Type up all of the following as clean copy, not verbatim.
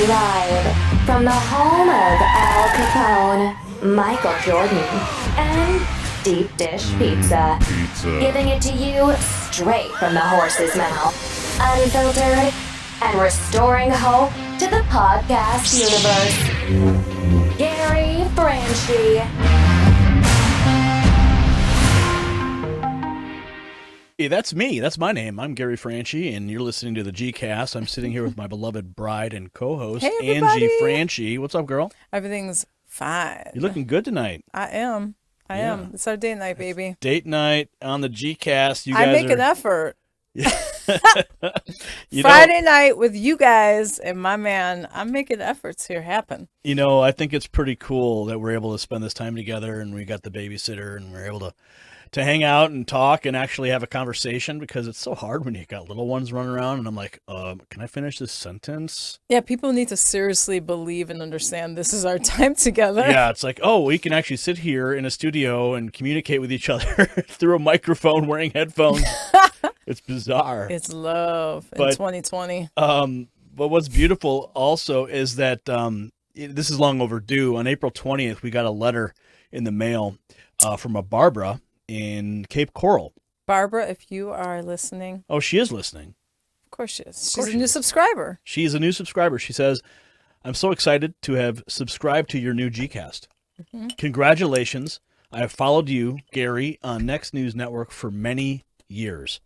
Live from the home of Al Capone, Michael Jordan, and Deep Dish Pizza. Giving it to you straight from the horse's mouth. Unfiltered and restoring hope to the podcast universe. Gary Franchi. Hey, that's me. That's my name. I'm Gary Franchi, and you're listening to the G-Cast. I'm sitting here with my beloved bride and co-host, Angie Franchi. What's up, girl? Everything's fine. You're looking good tonight. I am. I am. It's our date night, baby. Date night on the G-Cast. I make an effort. Friday night with you guys and my man, I'm making efforts here happen. You know, I think it's pretty cool that we're able to spend this time together, and we got the babysitter, and we're able to hang out and talk and actually have a conversation, because it's so hard when you got little ones running around, and I'm like, can I finish this sentence? Yeah, people need to seriously believe and understand this is our time together. Yeah, it's like, oh, we can actually sit here in a studio and communicate with each other through a microphone wearing headphones. It's bizarre. It's love in 2020. But what's beautiful also is that this is long overdue. On April 20th, we got a letter in the mail from a Barbara in Cape Coral. Barbara, if you are listening. Oh, she is listening. Of course she is. She's a new subscriber. She's a new subscriber. She says, I'm so excited to have subscribed to your new G-Cast. Mm-hmm. Congratulations. I have followed you, Gary, on Next News Network for many years.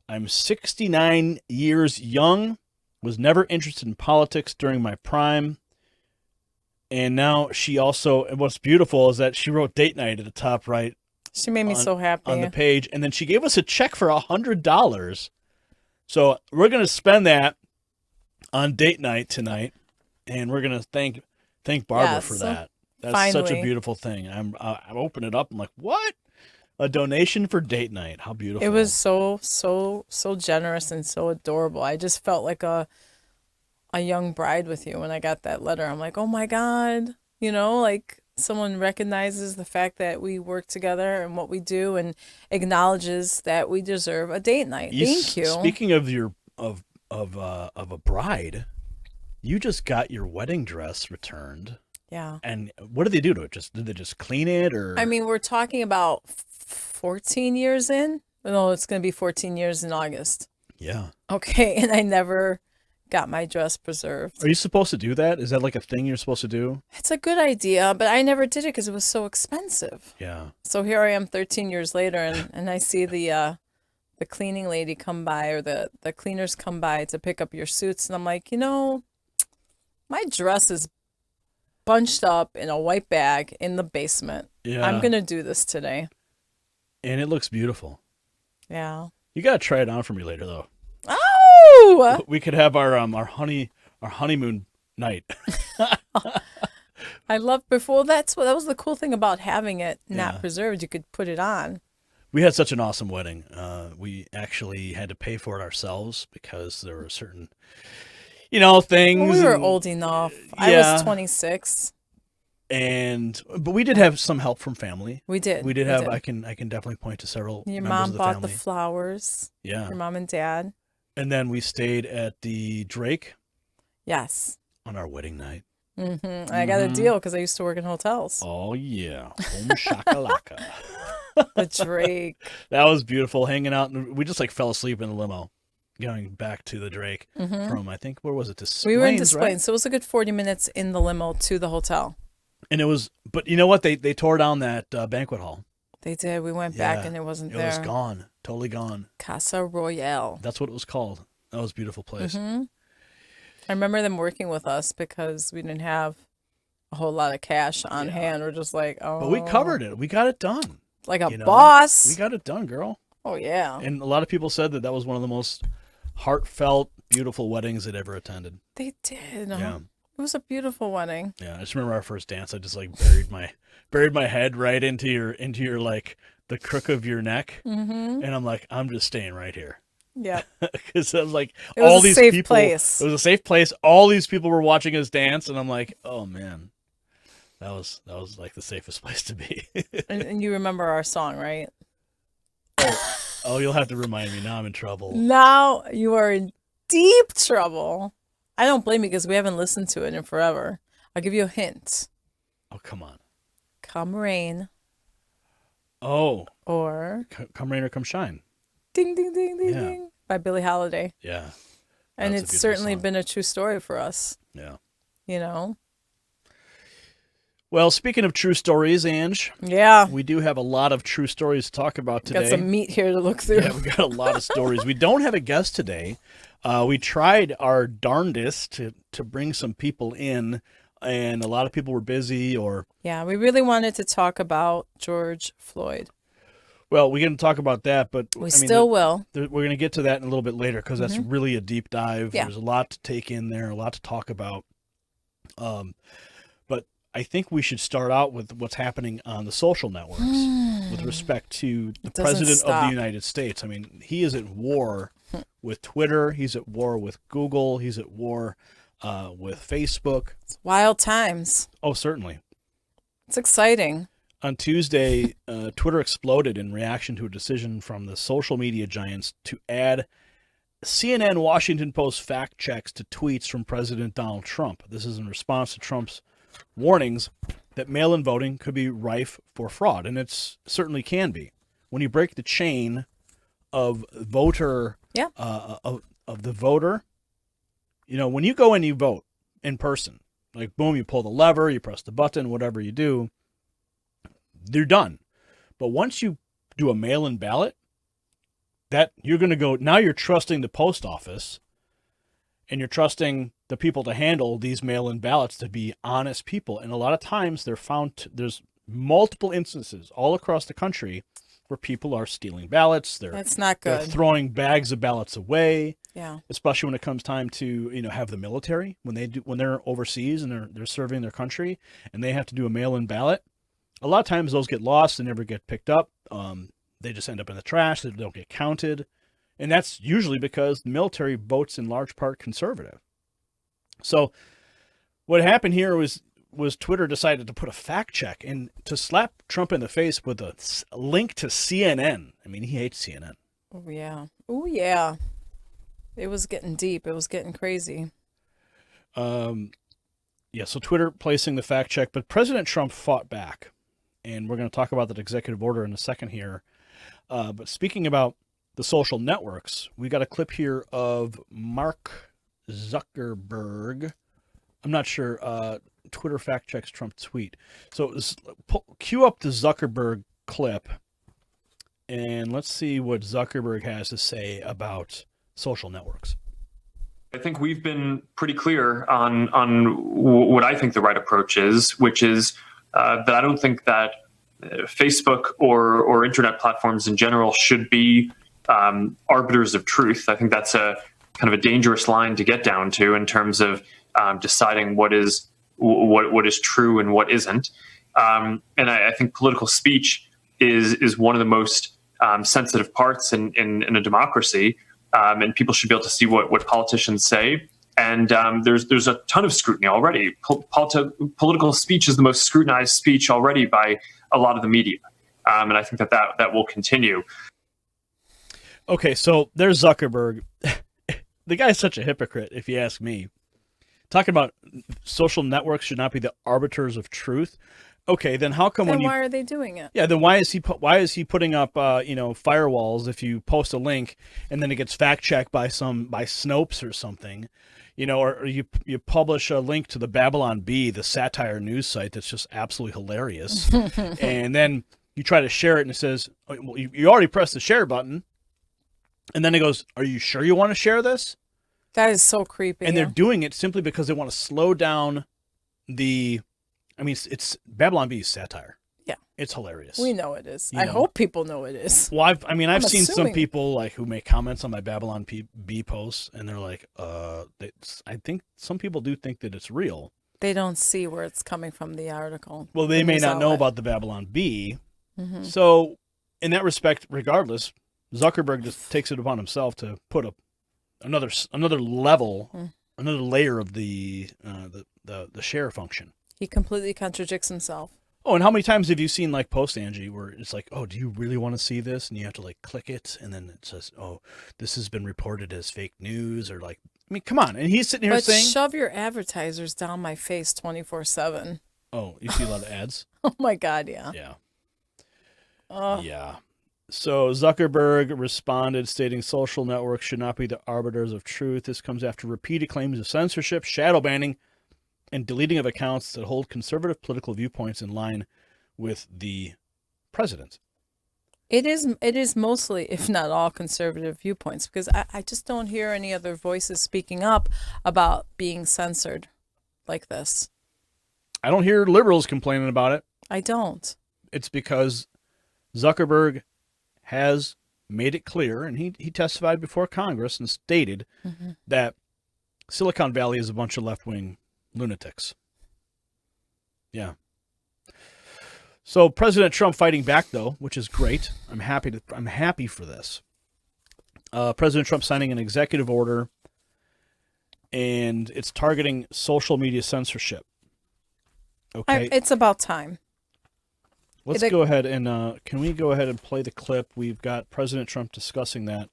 I'm 69 years young, was never interested in politics during my prime. And now she also, and what's beautiful is that she wrote date night at the top right. She made me so happy. On the page. And then she gave us a check for $100. So we're going to spend that on date night tonight. And we're going to thank Barbara for that. That's finally such a beautiful thing. I open it up. I'm like, what? A donation for date night. How beautiful. It was so generous and so adorable. I just felt like a young bride with you when I got that letter. I'm like, oh my God. You know, like someone recognizes the fact that we work together and what we do and acknowledges that we deserve a date night. Thank you. Speaking of of a bride, you just got your wedding dress returned. Yeah. And what did they do to it? Did they just clean it, or? I mean, we're talking about 14 years in. No, it's going to be 14 years in August. Yeah. Okay, and I never got my dress preserved. Are you supposed to do that? Is that like a thing you're supposed to do? It's a good idea, but I never did it because it was so expensive. Yeah. So here I am 13 years later, and I see the cleaning lady come by, or the cleaners come by to pick up your suits, and I'm like, you know, my dress is bunched up in a white bag in the basement. Yeah. I'm going to do this today. And it looks beautiful. Yeah. You got to try it on for me later, though. Oh! We could have our honeymoon night. I love before. That was the cool thing about having it not preserved. You could put it on. We had such an awesome wedding. We actually had to pay for it ourselves because there were certain, things. Well, we were old enough. Yeah. I was 26. But we did have some help from family. We did. I can definitely point to several Your members mom of the bought family. the flowers. Yeah. Your mom and dad. And then we stayed at the Drake. Yes. On our wedding night. Mm-hmm. I got a deal because I used to work in hotels. Oh, yeah. Boom shakalaka. The Drake. That was beautiful, hanging out. And we just fell asleep in the limo going back to the Drake from, I think, where was it? Des Plaines, we were in Des Plaines, right? so it was a good 40 minutes in the limo to the hotel. And it was, but you know what? They tore down that banquet hall. They did. We went back and it wasn't there. It was gone. Totally gone. Casa Royale. That's what it was called. That was a beautiful place. Mm-hmm. I remember them working with us because we didn't have a whole lot of cash on hand. We're just like, oh. But we covered it. We got it done. Like a boss. We got it done, girl. Oh, yeah. And a lot of people said that was one of the most heartfelt, beautiful weddings they'd ever attended. They did. Yeah. It was a beautiful wedding. Yeah, I just remember our first dance. I just buried my head right into your the crook of your neck, and I'm like, I'm just staying right here. Yeah, because I was like, it was all a these safe people. Place. It was a safe place. All these people were watching us dance, and I'm like, oh man, that was like the safest place to be. and you remember our song, right? Oh, you'll have to remind me. Now I'm in trouble. Now you are in deep trouble. I don't blame you because we haven't listened to it in forever. I'll give you a hint. Oh, come on. Come rain. Oh. Or Come rain or come shine. Ding, ding, ding, ding, Yeah. ding by Billie Holiday. Yeah. And That's a it's beautiful certainly song. been a true story for us, Yeah. you know? Well, speaking of true stories, Ange, Yeah. we do have a lot of true stories to talk about today. Got some meat here to look through. Yeah, we got a lot of stories. We don't have a guest today. We tried our darndest to bring some people in, and a lot of people were busy or... Yeah, we really wanted to talk about George Floyd. Well, we're going to talk about that, but... We still will. We're going to get to that in a little bit later because that's really a deep dive. Yeah. There's a lot to take in there, a lot to talk about. But I think we should start out with what's happening on the social networks with respect to the president of the United States. I mean, he is at war with Twitter. He's at war with Google. He's at war with Facebook. It's wild times. Oh, certainly. It's exciting. On Tuesday, Twitter exploded in reaction to a decision from the social media giants to add CNN Washington Post fact checks to tweets from President Donald Trump. This is in response to Trump's warnings that mail-in voting could be rife for fraud, and it certainly can be. When you break the chain of voter, of the voter, you know, when you go and you vote in person, like boom, you pull the lever, you press the button, whatever you do, they're done. But once you do a mail-in ballot, that you're going to go, now you're trusting the post office and you're trusting the people to handle these mail-in ballots to be honest people. And a lot of times there's multiple instances all across the country where people are stealing ballots. That's not good. They're throwing bags of ballots away. Yeah. Especially when it comes time to, have the military, when they're overseas and they're serving their country and they have to do a mail-in ballot. A lot of times those get lost and never get picked up. They just end up in the trash. They don't get counted. And that's usually because the military votes in large part conservative. So what happened here was Twitter decided to put a fact check and to slap Trump in the face with a link to CNN. I mean, he hates CNN. Oh, yeah. Oh, yeah. It was getting deep. It was getting crazy. Yeah, so Twitter placing the fact check, but President Trump fought back. And we're going to talk about that executive order in a second here. But speaking about the social networks, we got a clip here of Mark Zuckerberg. I'm not sure. Twitter fact checks Trump tweet. So cue up the Zuckerberg clip, and let's see what Zuckerberg has to say about social networks. I think we've been pretty clear on what I think the right approach is, which is that I don't think that Facebook or internet platforms in general should be arbiters of truth. I think that's a kind of a dangerous line to get down to in terms of deciding what is true and what isn't. And I think political speech is one of the most sensitive parts in a democracy. And people should be able to see what politicians say. And there's a ton of scrutiny already. Political speech is the most scrutinized speech already by a lot of the media. And I think that will continue. Okay, so there's Zuckerberg. The guy's such a hypocrite, if you ask me. Talking about social networks should not be the arbiters of truth. Okay, then how come why are they doing it? Yeah, then why is he putting up firewalls if you post a link and then it gets fact checked by Snopes or something, or you publish a link to the Babylon Bee, the satire news site that's just absolutely hilarious, and then you try to share it and it says, well, you already pressed the share button, and then it goes, are you sure you want to share this? That is so creepy. And they're doing it simply because they want to slow down it's Babylon Bee's satire. Yeah. It's hilarious. We know it is. I hope people know it is. Well, I've seen some people who make comments on my Babylon Bee posts, and they're like, I think some people do think that it's real. They don't see where it's coming from, the article. Well, they may not know about the Babylon Bee. Mm-hmm. So in that respect, regardless, Zuckerberg just takes it upon himself to put another level, another layer of the share function. He completely contradicts himself. Oh, and how many times have you seen like post, Angie, where it's like, oh, do you really want to see this? And you have to like click it, and then it says, oh, this has been reported as fake news, or like, I mean, come on. And he's sitting here But saying, shove your advertisers down my face 24/7. oh, you see a lot of ads? Oh my God, yeah. Yeah. Yeah. So Zuckerberg responded, stating social networks should not be the arbiters of truth. This comes after repeated claims of censorship, shadow banning, and deleting of accounts that hold conservative political viewpoints in line with the president. It is mostly, if not all, conservative viewpoints, because I just don't hear any other voices speaking up about being censored like this. I don't hear liberals complaining about it. I don't. It's because Zuckerberg has made it clear, and he testified before Congress and stated that Silicon Valley is a bunch of left-wing lunatics. Yeah. So President Trump fighting back, though, which is great. I'm happy for this. President Trump signing an executive order, and it's targeting social media censorship. Okay. It's about time. Let's go ahead and can we go ahead and play the clip? We've got President Trump discussing that.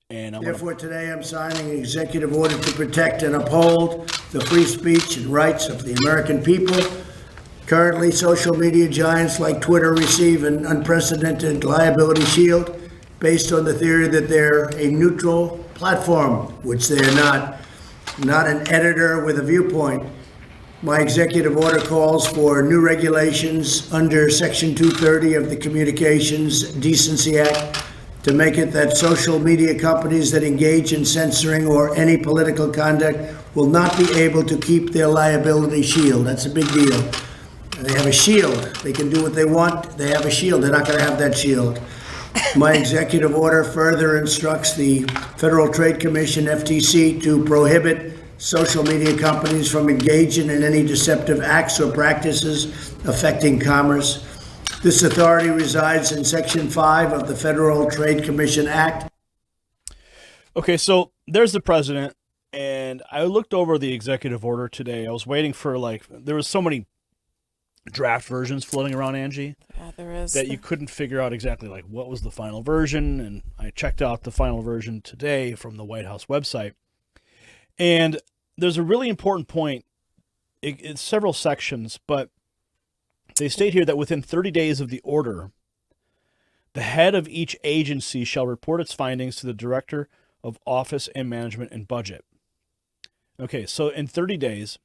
And therefore, today I'm signing an executive order to protect and uphold the free speech and rights of the American people. Currently, social media giants like Twitter receive an unprecedented liability shield based on the theory that they're a neutral platform, which they are not an editor with a viewpoint. My executive order calls for new regulations under Section 230 of the Communications Decency Act to make it that social media companies that engage in censoring or any political conduct will not be able to keep their liability shield. That's a big deal. They have a shield. They can do what they want. They have a shield. They're not going to have that shield. My executive order further instructs the Federal Trade Commission, FTC, to prohibit social media companies from engaging in any deceptive acts or practices affecting commerce. This authority resides in Section 5 of the Federal Trade Commission Act. Okay, so there's the president, and I looked over the executive order today. I was waiting for, there was so many draft versions floating around, Angie. Yeah, there is. That you couldn't figure out exactly, what was the final version, and I checked out the final version today from the White House website. And there's a really important point. It's several sections, but they state here that within 30 days of the order, the head of each agency shall report its findings to the Director of Office and Management and Budget. Okay, so in 30 days,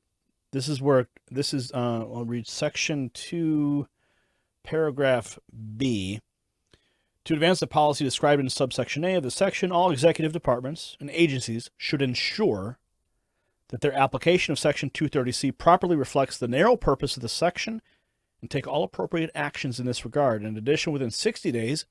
I'll read Section 2, Paragraph B. To advance the policy described in subsection A of the section, all executive departments and agencies should ensure that their application of Section 230C properly reflects the narrow purpose of the section and take all appropriate actions in this regard. In addition, within 60 days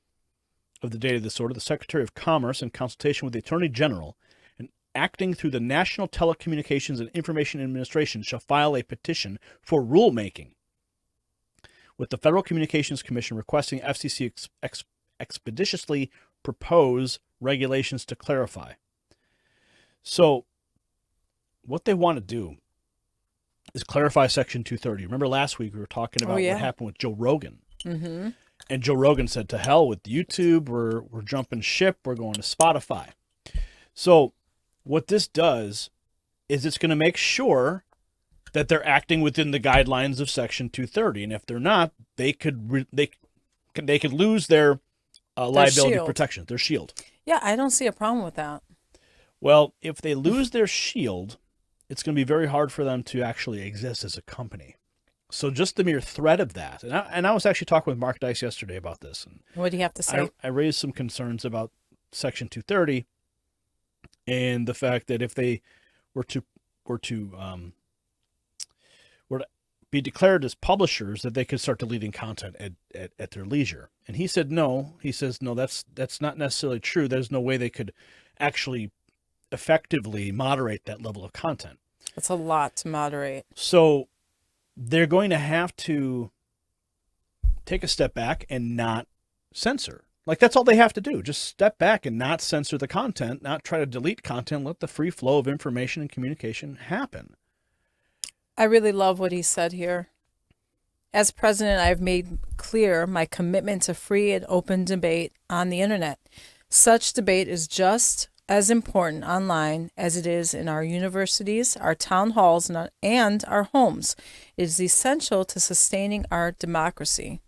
of the date of this order, the Secretary of Commerce, in consultation with the Attorney General and acting through the National Telecommunications and Information Administration, shall file a petition for rulemaking with the Federal Communications Commission requesting FCC expeditiously propose regulations to clarify. So what they want to do is clarify Section 230. Remember last week we were talking about what happened with Joe Rogan. Mm-hmm. And Joe Rogan said, to hell with YouTube, we're jumping ship, we're going to Spotify. So what this does is it's going to make sure that they're acting within the guidelines of Section 230. And if they're not, they could lose their liability protection, their shield. Yeah, I don't see a problem with that. Well, if they lose their shield, it's going to be very hard for them to actually exist as a company. So just the mere threat of that, and I was actually talking with Mark Dice yesterday about this. And what do you have to say? I raised some concerns about Section 230 and the fact that if they were to be declared as publishers, that they could start deleting content at their leisure. And he said no. He says no, that's not necessarily true. There's no way they could actually effectively moderate that level of content. It's a lot to moderate. So they're going to have to take a step back and not censor. That's all they have to do. Just step back and not censor the content, not try to delete content, let the free flow of information and communication happen. I really love what he said here. As president, I've made clear my commitment to free and open debate on the internet. Such debate is just as important online as it is in our universities, our town halls, and our homes. It is essential to sustaining our democracy.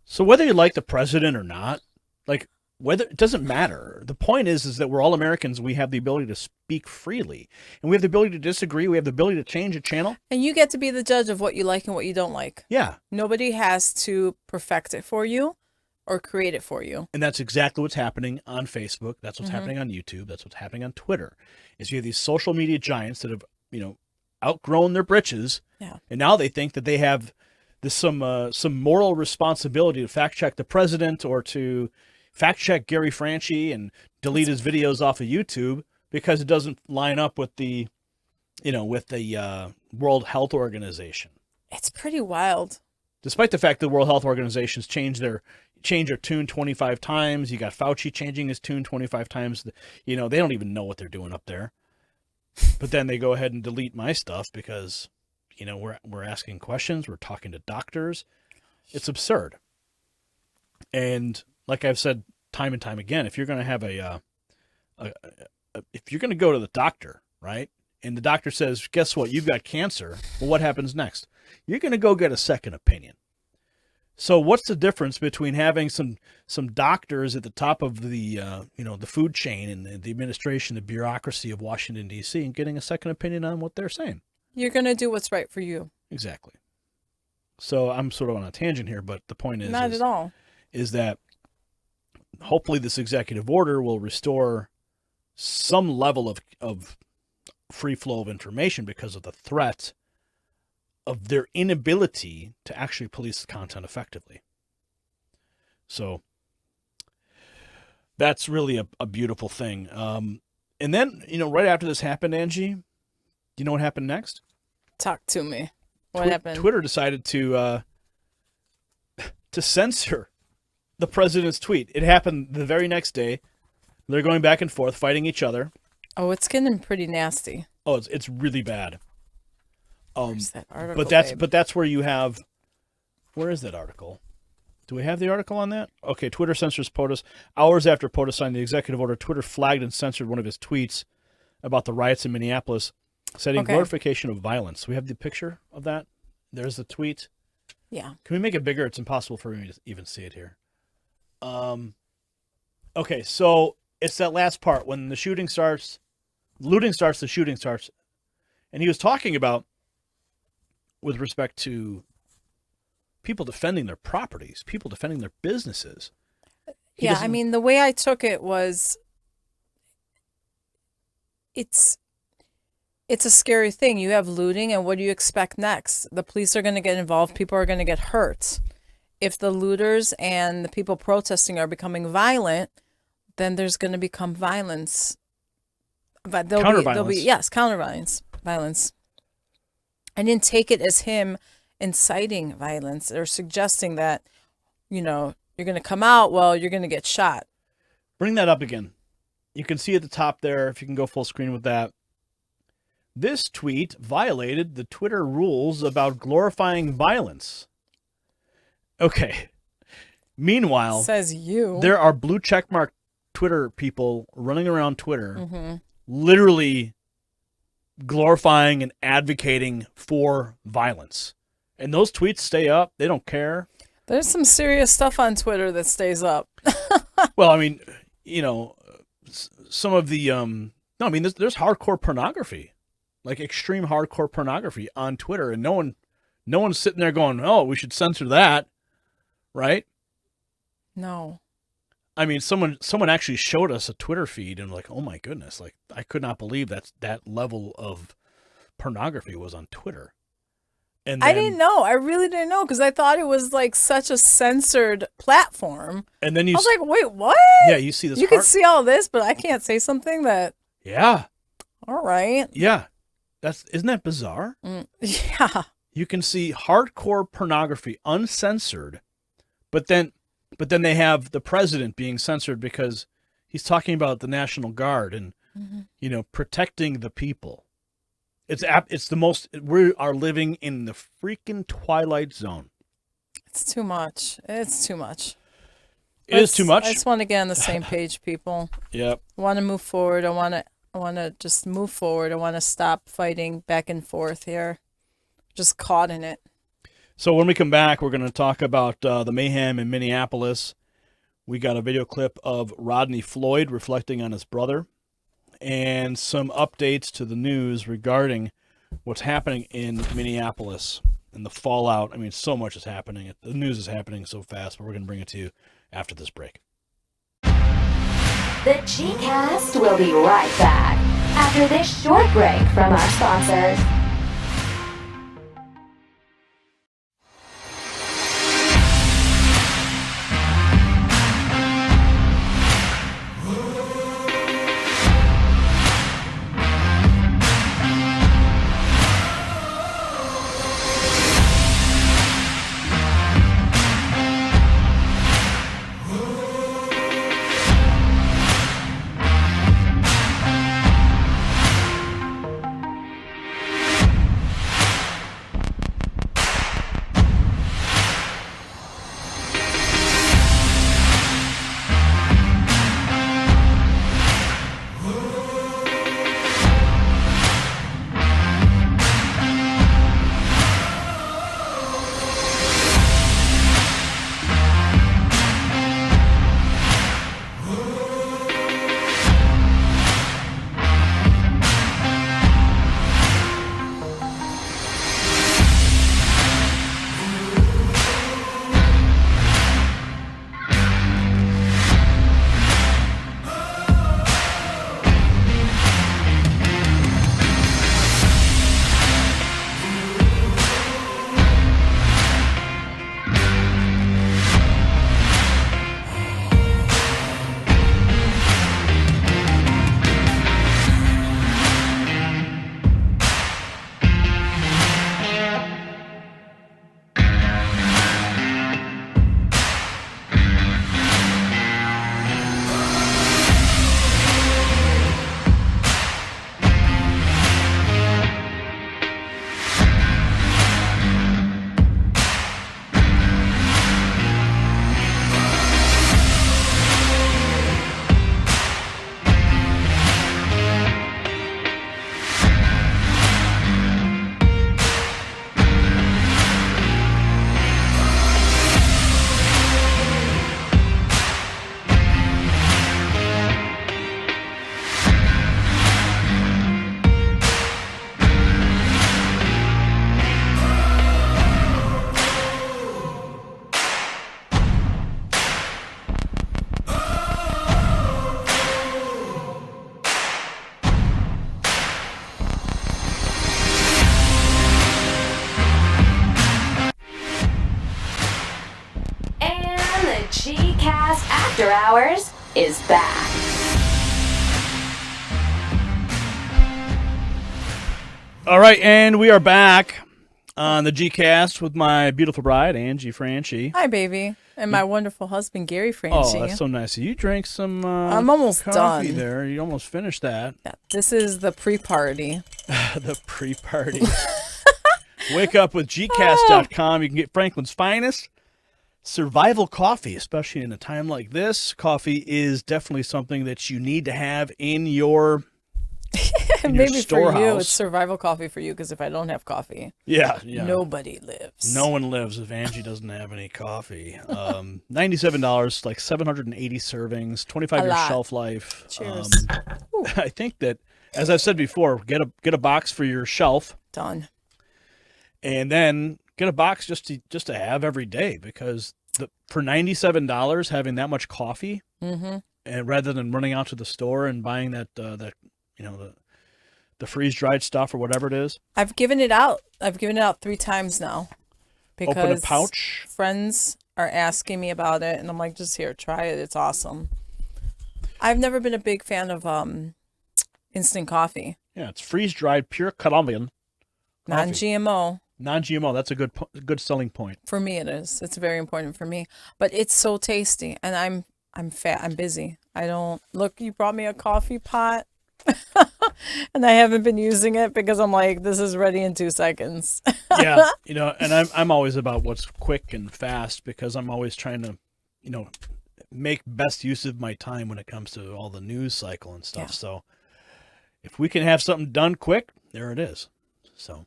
So whether you like the president or not, like whether it doesn't matter. The point is that we're all Americans. We have the ability to speak freely, and we have the ability to disagree. We have the ability to change a channel. And you get to be the judge of what you like and what you don't like. Yeah. Nobody has to perfect it for you or create it for you. And that's exactly what's happening on Facebook. That's what's happening on YouTube. That's what's happening on Twitter. Is you have these social media giants that have, outgrown their britches. Yeah. And now they think that they have some moral responsibility to fact check the president or to fact check Gary Franchi and delete his videos off of YouTube because it doesn't line up with the World Health Organization. It's pretty wild. Despite the fact that the World Health Organization's changed their tune 25 times. You got Fauci changing his tune 25 times. They don't even know what they're doing up there. But then they go ahead and delete my stuff because, we're asking questions. We're talking to doctors. It's absurd. And like I've said time and time again, if you're going to have if you're going to go to the doctor, right? And the doctor says, guess what? You've got cancer. Well, what happens next? You're going to go get a second opinion. So what's the difference between having some doctors at the top of the the food chain and the administration, the bureaucracy of Washington, D.C., and getting a second opinion on what they're saying? You're going to do what's right for you. Exactly. So I'm sort of on a tangent here, but the point is... Not at all. ...is that hopefully this executive order will restore some level of free flow of information because of the threat of their inability to actually police the content effectively. So that's really a beautiful thing. And then, right after this happened, Angie, do you know what happened next? Talk to me. What happened? Twitter decided to censor the president's tweet. It happened the very next day. They're going back and forth, fighting each other. Oh, it's getting pretty nasty. Oh, it's really bad. Where's that article, but that's where you have. Where is that article? Do we have the article on that? Okay, Twitter censors POTUS. Hours after POTUS signed the executive order, Twitter flagged and censored one of his tweets about the riots in Minneapolis, citing glorification of violence. We have the picture of that. There's the tweet. Yeah. Can we make it bigger? It's impossible for me to even see it here. Okay, so it's that last part when the shooting starts, looting starts, the shooting starts, and he was talking about with respect to people defending their properties, people defending their businesses. Yeah, I mean, the way I took it was it's a scary thing. You have looting, and what do you expect next? The police are going to get involved. People are going to get hurt. If the looters and the people protesting are becoming violent, then there's going to become violence. But there'll be counter-violence. Violence. I didn't take it as him inciting violence or suggesting that, you're going to come out, well, you're going to get shot. Bring that up again. You can see at the top there, if you can go full screen with that. This tweet violated the Twitter rules about glorifying violence. Okay. Meanwhile, says you. There are blue checkmark Twitter people running around Twitter, literally glorifying and advocating for violence. And those tweets stay up. They don't care. There's some serious stuff on Twitter that stays up. Well, I mean, some of the there's hardcore pornography, like extreme hardcore pornography on Twitter, and no one's sitting there going, "Oh, we should censor that," right? No. I mean, someone actually showed us a Twitter feed, and like, oh my goodness, like I could not believe that level of pornography was on Twitter. And then, I didn't know. I really didn't know because I thought it was like such a censored platform. And then I was like, wait, what? Yeah, you see this. You can see all this, but I can't say something that. Yeah. All right. Yeah, isn't that bizarre? Yeah. You can see hardcore pornography uncensored, but then they have the president being censored because he's talking about the National Guard and protecting the people. It's the most. We are living in the freaking twilight zone. It's too much. It's too much. It is too much. I just want to get on the same page, people. Yep. I want to move forward. I want to just move forward. I want to stop fighting back and forth here. Just caught in it. So when we come back, we're going to talk about the mayhem in Minneapolis. We got a video clip of Rodney Floyd reflecting on his brother and some updates to the news regarding what's happening in Minneapolis and the fallout. I mean, so much is happening. The news is happening so fast, but we're going to bring it to you after this break. The G-Cast will be right back after this short break from our sponsors. G-Cast After Hours is back. All right, and we are back on the G-Cast with my beautiful bride, Angie Franchi. Hi, baby. And my wonderful husband, Gary Oh, Franchi. that's so nice. You drank some I'm almost coffee done. there. You almost finished that. Yeah, this is the pre-party. The pre-party. Wake up with gcast.com. You can get Franklin's finest survival coffee, especially in a time like this. Coffee is definitely something that you need to have in your Maybe for you, storehouse. it's survival coffee for you, because if I don't have coffee, yeah. nobody lives. No one lives if Angie doesn't have any coffee. $97, like 780 servings, 25-year shelf life. Cheers. I think that, as I've said before, get a box for your shelf. Done. And then get a box just to have every day, because for $97 having that much coffee, and rather than running out to the store and buying that the freeze dried stuff or whatever it is. I've given it out. I've given it out 3 times now. Because open a pouch. Friends are asking me about it, and I'm like, just here, try it. It's awesome. I've never been a big fan of instant coffee. Yeah, it's freeze dried, pure Colombian. Non-GMO. Non-GMO. That's a good selling point. For me, it is. It's very important for me. But it's so tasty, and I'm fat. I'm busy. I don't look. You brought me a coffee pot. And I haven't been using it because I'm like, this is ready in 2 seconds. Yeah, and I'm always about what's quick and fast because I'm always trying to, make best use of my time when it comes to all the news cycle and stuff. Yeah. So if we can have something done quick, there it is. So.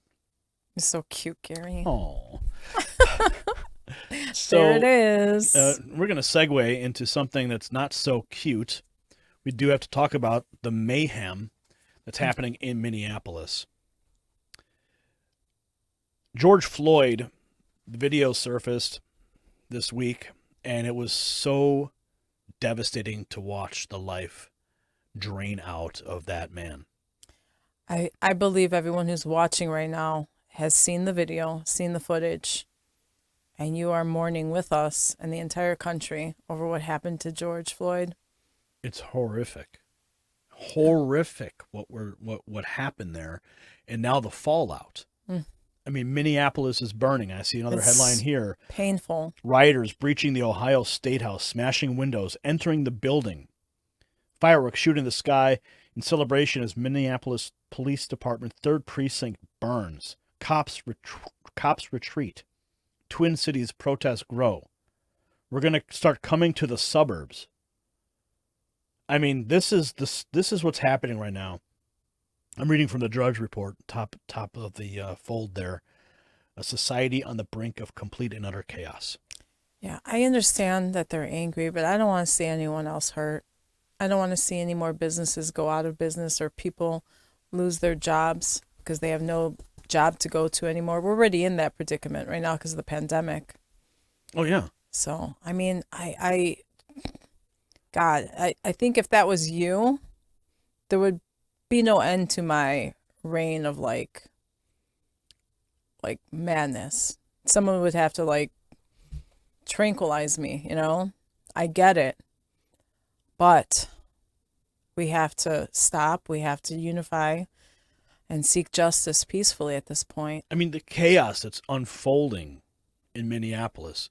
You're so cute, Gary. Oh. There it is. We're going to segue into something that's not so cute. We do have to talk about the mayhem that's happening in Minneapolis. George Floyd, the video surfaced this week, and it was so devastating to watch the life drain out of that man. I believe everyone who's watching right now has seen the video, seen the footage, and you are mourning with us and the entire country over what happened to George Floyd. It's horrific. Horrific what happened there, and now the fallout. I mean, Minneapolis is burning. I see another headline here. Painful. Rioters breaching the Ohio State House, smashing windows, entering the building. Fireworks shooting the sky in celebration as Minneapolis Police Department 3rd Precinct burns. Cops retreat. Twin Cities protests grow. We're going to start coming to the suburbs. I mean, this is what's happening right now. I'm reading from the Drudge Report, top of the fold there. A society on the brink of complete and utter chaos. Yeah, I understand that they're angry, but I don't want to see anyone else hurt. I don't want to see any more businesses go out of business or people lose their jobs because they have no job to go to anymore. We're already in that predicament right now because of the pandemic. Oh, yeah. So, I mean, I think if that was you, there would be no end to my reign of like madness. Someone would have to like tranquilize me, I get it. But we have to stop. We have to unify and seek justice peacefully at this point. I mean, the chaos that's unfolding in Minneapolis.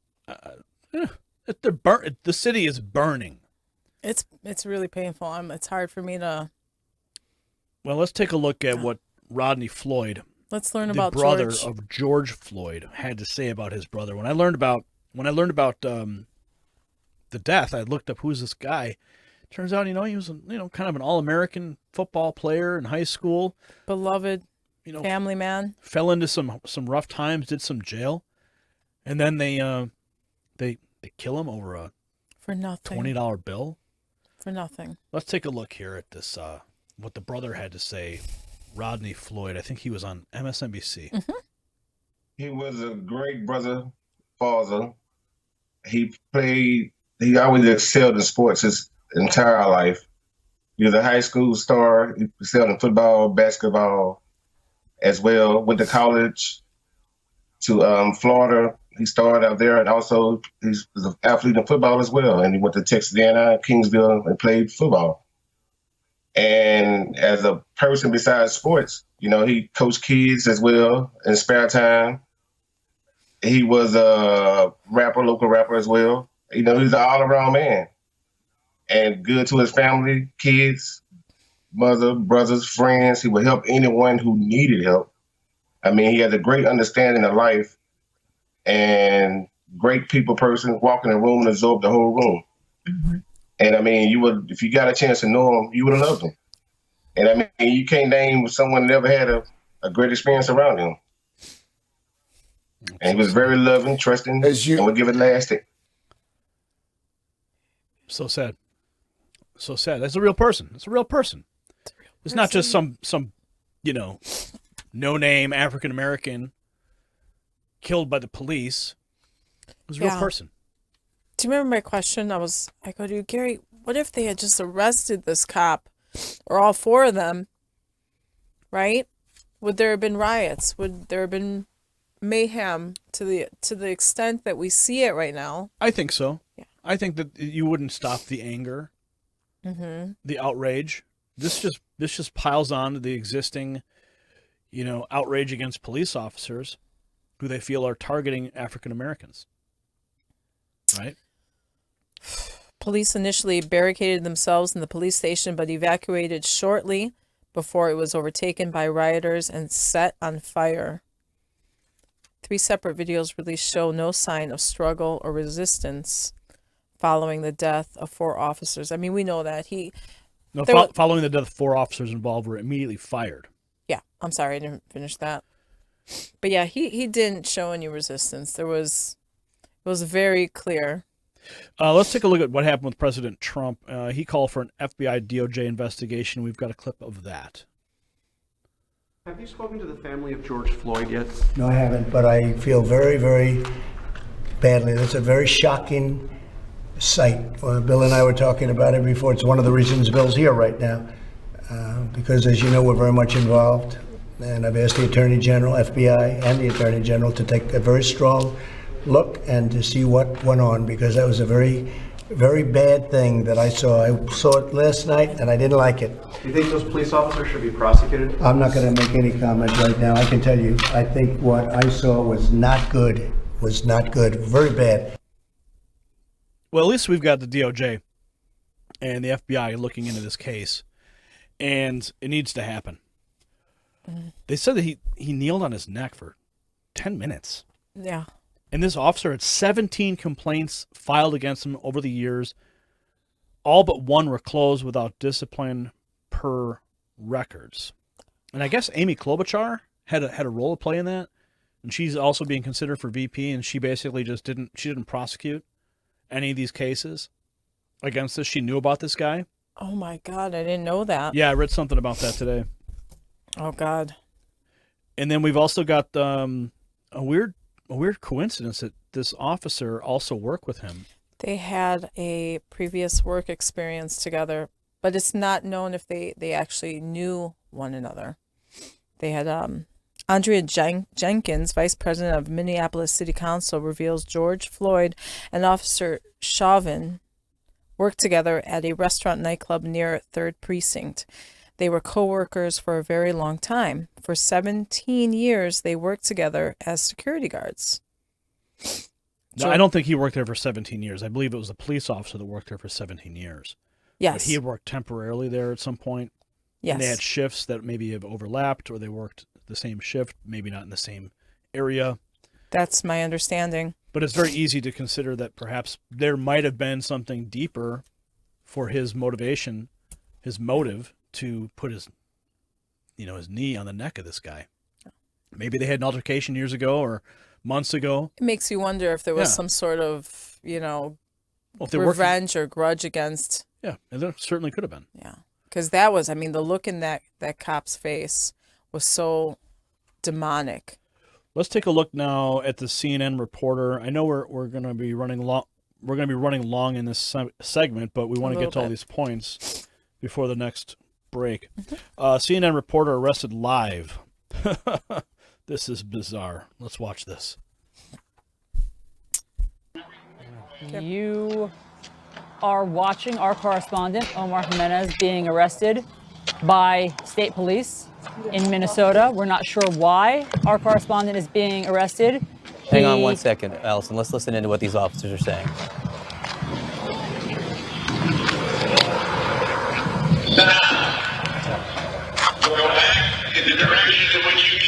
The city is burning. It's really painful. It's hard for me to. Well, let's take a look at what Rodney Floyd, let's learn the about brother George. of George Floyd, had to say about his brother. When I learned about the death, I looked up who's this guy. Turns out, he was kind of an all-American football player in high school. Beloved, family man. Fell into some rough times, did some jail, and then they kill him over a for nothing $20 bill. For nothing. Let's take a look here at this. What the brother had to say. Rodney Floyd. I think he was on MSNBC. Mm-hmm. He was a great brother, father. He always excelled in sports his entire life. He was a high school star. He excelled in football, basketball as well. Went to college to Florida. He started out there, and also he was an athlete in football as well. And he went to Texas A&M, Kingsville, and played football. And as a person besides sports, he coached kids as well in spare time. He was a local rapper as well. He's an all-around man. And good to his family, kids, mother, brothers, friends. He would help anyone who needed help. I mean, he had a great understanding of life and great people person, walk in a room and absorb the whole room. Mm-hmm. And I mean, if you got a chance to know him, you would have loved him. And I mean, you can't name someone that never had a great experience around him. And he was very loving, trusting, and would give it lasting. So sad. So sad. That's a real person. It's a real person. It's not just some no-name African-American killed by the police. It was a real person. Do you remember my question? I go to you, Gary, what if they had just arrested this cop or all 4 of them, right? Would there have been riots? Would there have been mayhem to the extent that we see it right now? I think so. Yeah. I think that you wouldn't stop the anger, the outrage. This just piles on to the existing, outrage against police officers who they feel are targeting African Americans. Right? Police initially barricaded themselves in the police station, but evacuated shortly before it was overtaken by rioters and set on fire. 3 separate videos released show no sign of struggle or resistance following the death of 4 officers. I mean, we know that following the death of 4 officers involved were immediately fired. Yeah, I'm sorry, I didn't finish that. But yeah, he didn't show any resistance. It was very clear. Let's take a look at what happened with President Trump. He called for an FBI DOJ investigation. We've got a clip of that. Have you spoken to the family of George Floyd yet? No, I haven't, but I feel very, very badly. That's a very shocking sight. Bill and I were talking about it before. It's one of the reasons Bill's here right now, because, as you know, we're very much involved. And I've asked the Attorney General, FBI, and the Attorney General to take a very strong look and to see what went on, because that was a very, very bad thing that I saw. I saw it last night, and I didn't like it. Do you think those police officers should be prosecuted? I'm not going to make any comment right now. I can tell you, I think what I saw was not good. Very bad. Well, at least we've got the DOJ and the FBI looking into this case, and it needs to happen. They said that he kneeled on his neck for 10 minutes. Yeah. And this officer had 17 complaints filed against him over the years. All but 1 were closed without discipline per records. And I guess Amy Klobuchar had a role to play in that. And she's also being considered for VP, and she basically just didn't prosecute any of these cases against this. She knew about this guy. Oh my God, I didn't know that. Yeah, I read something about that today. Oh God. And then we've also got a weird coincidence that this officer also worked with him. They had a previous work experience together, but it's not known if they actually knew one another. They had Andrea Jenkins, vice president of Minneapolis City Council, reveals George Floyd and Officer Chauvin worked together at a restaurant nightclub near 3rd Precinct. They were co-workers for a very long time. For 17 years, they worked together as security guards. No, I don't think he worked there for 17 years. I believe it was a police officer that worked there for 17 years. Yes. But he had worked temporarily there at some point. Yes. And they had shifts that maybe have overlapped, or they worked the same shift, maybe not in the same area. That's my understanding. But it's very easy to consider that perhaps there might have been something deeper for his motivation, his motive, to put his knee on the neck of this guy. Maybe they had an altercation years ago or months ago. It makes you wonder if there was some sort of, revenge or grudge against. Yeah, and there certainly could have been. Yeah, because that was, the look in that cop's face was so demonic. Let's take a look now at the CNN reporter. I know we're going to be running long. We're going to be running long in this segment, but we want to get to all these points before the next break. CNN reporter arrested live. This is bizarre. Let's watch this. You are watching our correspondent, Omar Jimenez, being arrested by state police in Minnesota. We're not sure why our correspondent is being arrested. Hang on one second, Allison. Let's listen into what these officers are saying.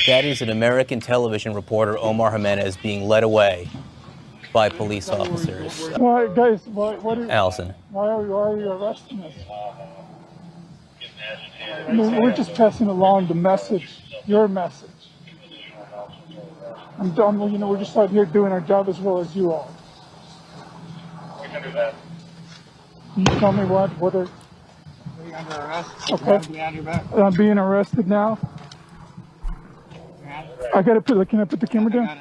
That is an American television reporter, Omar Jimenez, being led away by police officers. Why, guys? What Allison. Why are you arresting us? We're just passing along the message, your message. I'm done. We're just out here doing our job as well as you are. We can do that. Can you tell me what are? Are you under arrest? Okay. Behind your back. I'm being arrested now. I gotta can I put the camera down?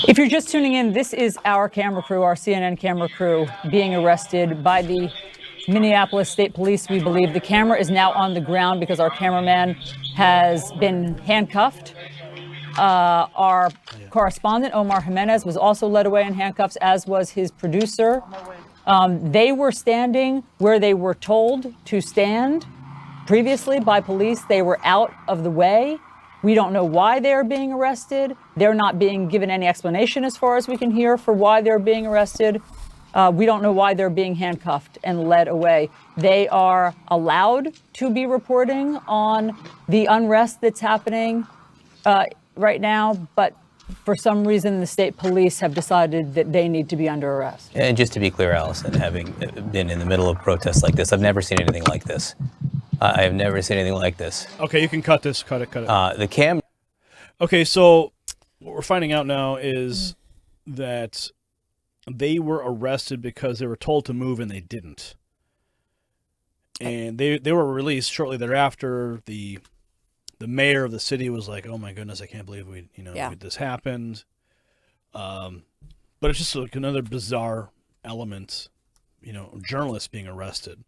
If you're just tuning in, this is our camera crew, our CNN camera crew, being arrested by the Minneapolis State Police. We believe the camera is now on the ground because our cameraman has been handcuffed. Our correspondent, Omar Jimenez, was also led away in handcuffs, as was his producer, They were standing where they were told to stand previously by police. They were out of the way. We don't know why they're being arrested. They're not being given any explanation, as far as we can hear, for why they're being arrested. We don't know why they're being handcuffed and led away. They are allowed to be reporting on the unrest that's happening right now, but for some reason, the state police have decided that they need to be under arrest. And just to be clear, Allison, having been in the middle of protests like this, I've never seen anything like this. I have never seen anything like this. Okay, you can cut this. Cut it. The cam. Okay, so what we're finding out now is that they were arrested because they were told to move and they didn't. And they were released shortly thereafter. The mayor of the city was like, "Oh my goodness, I can't believe this happened." But it's just like another bizarre element, journalists being arrested.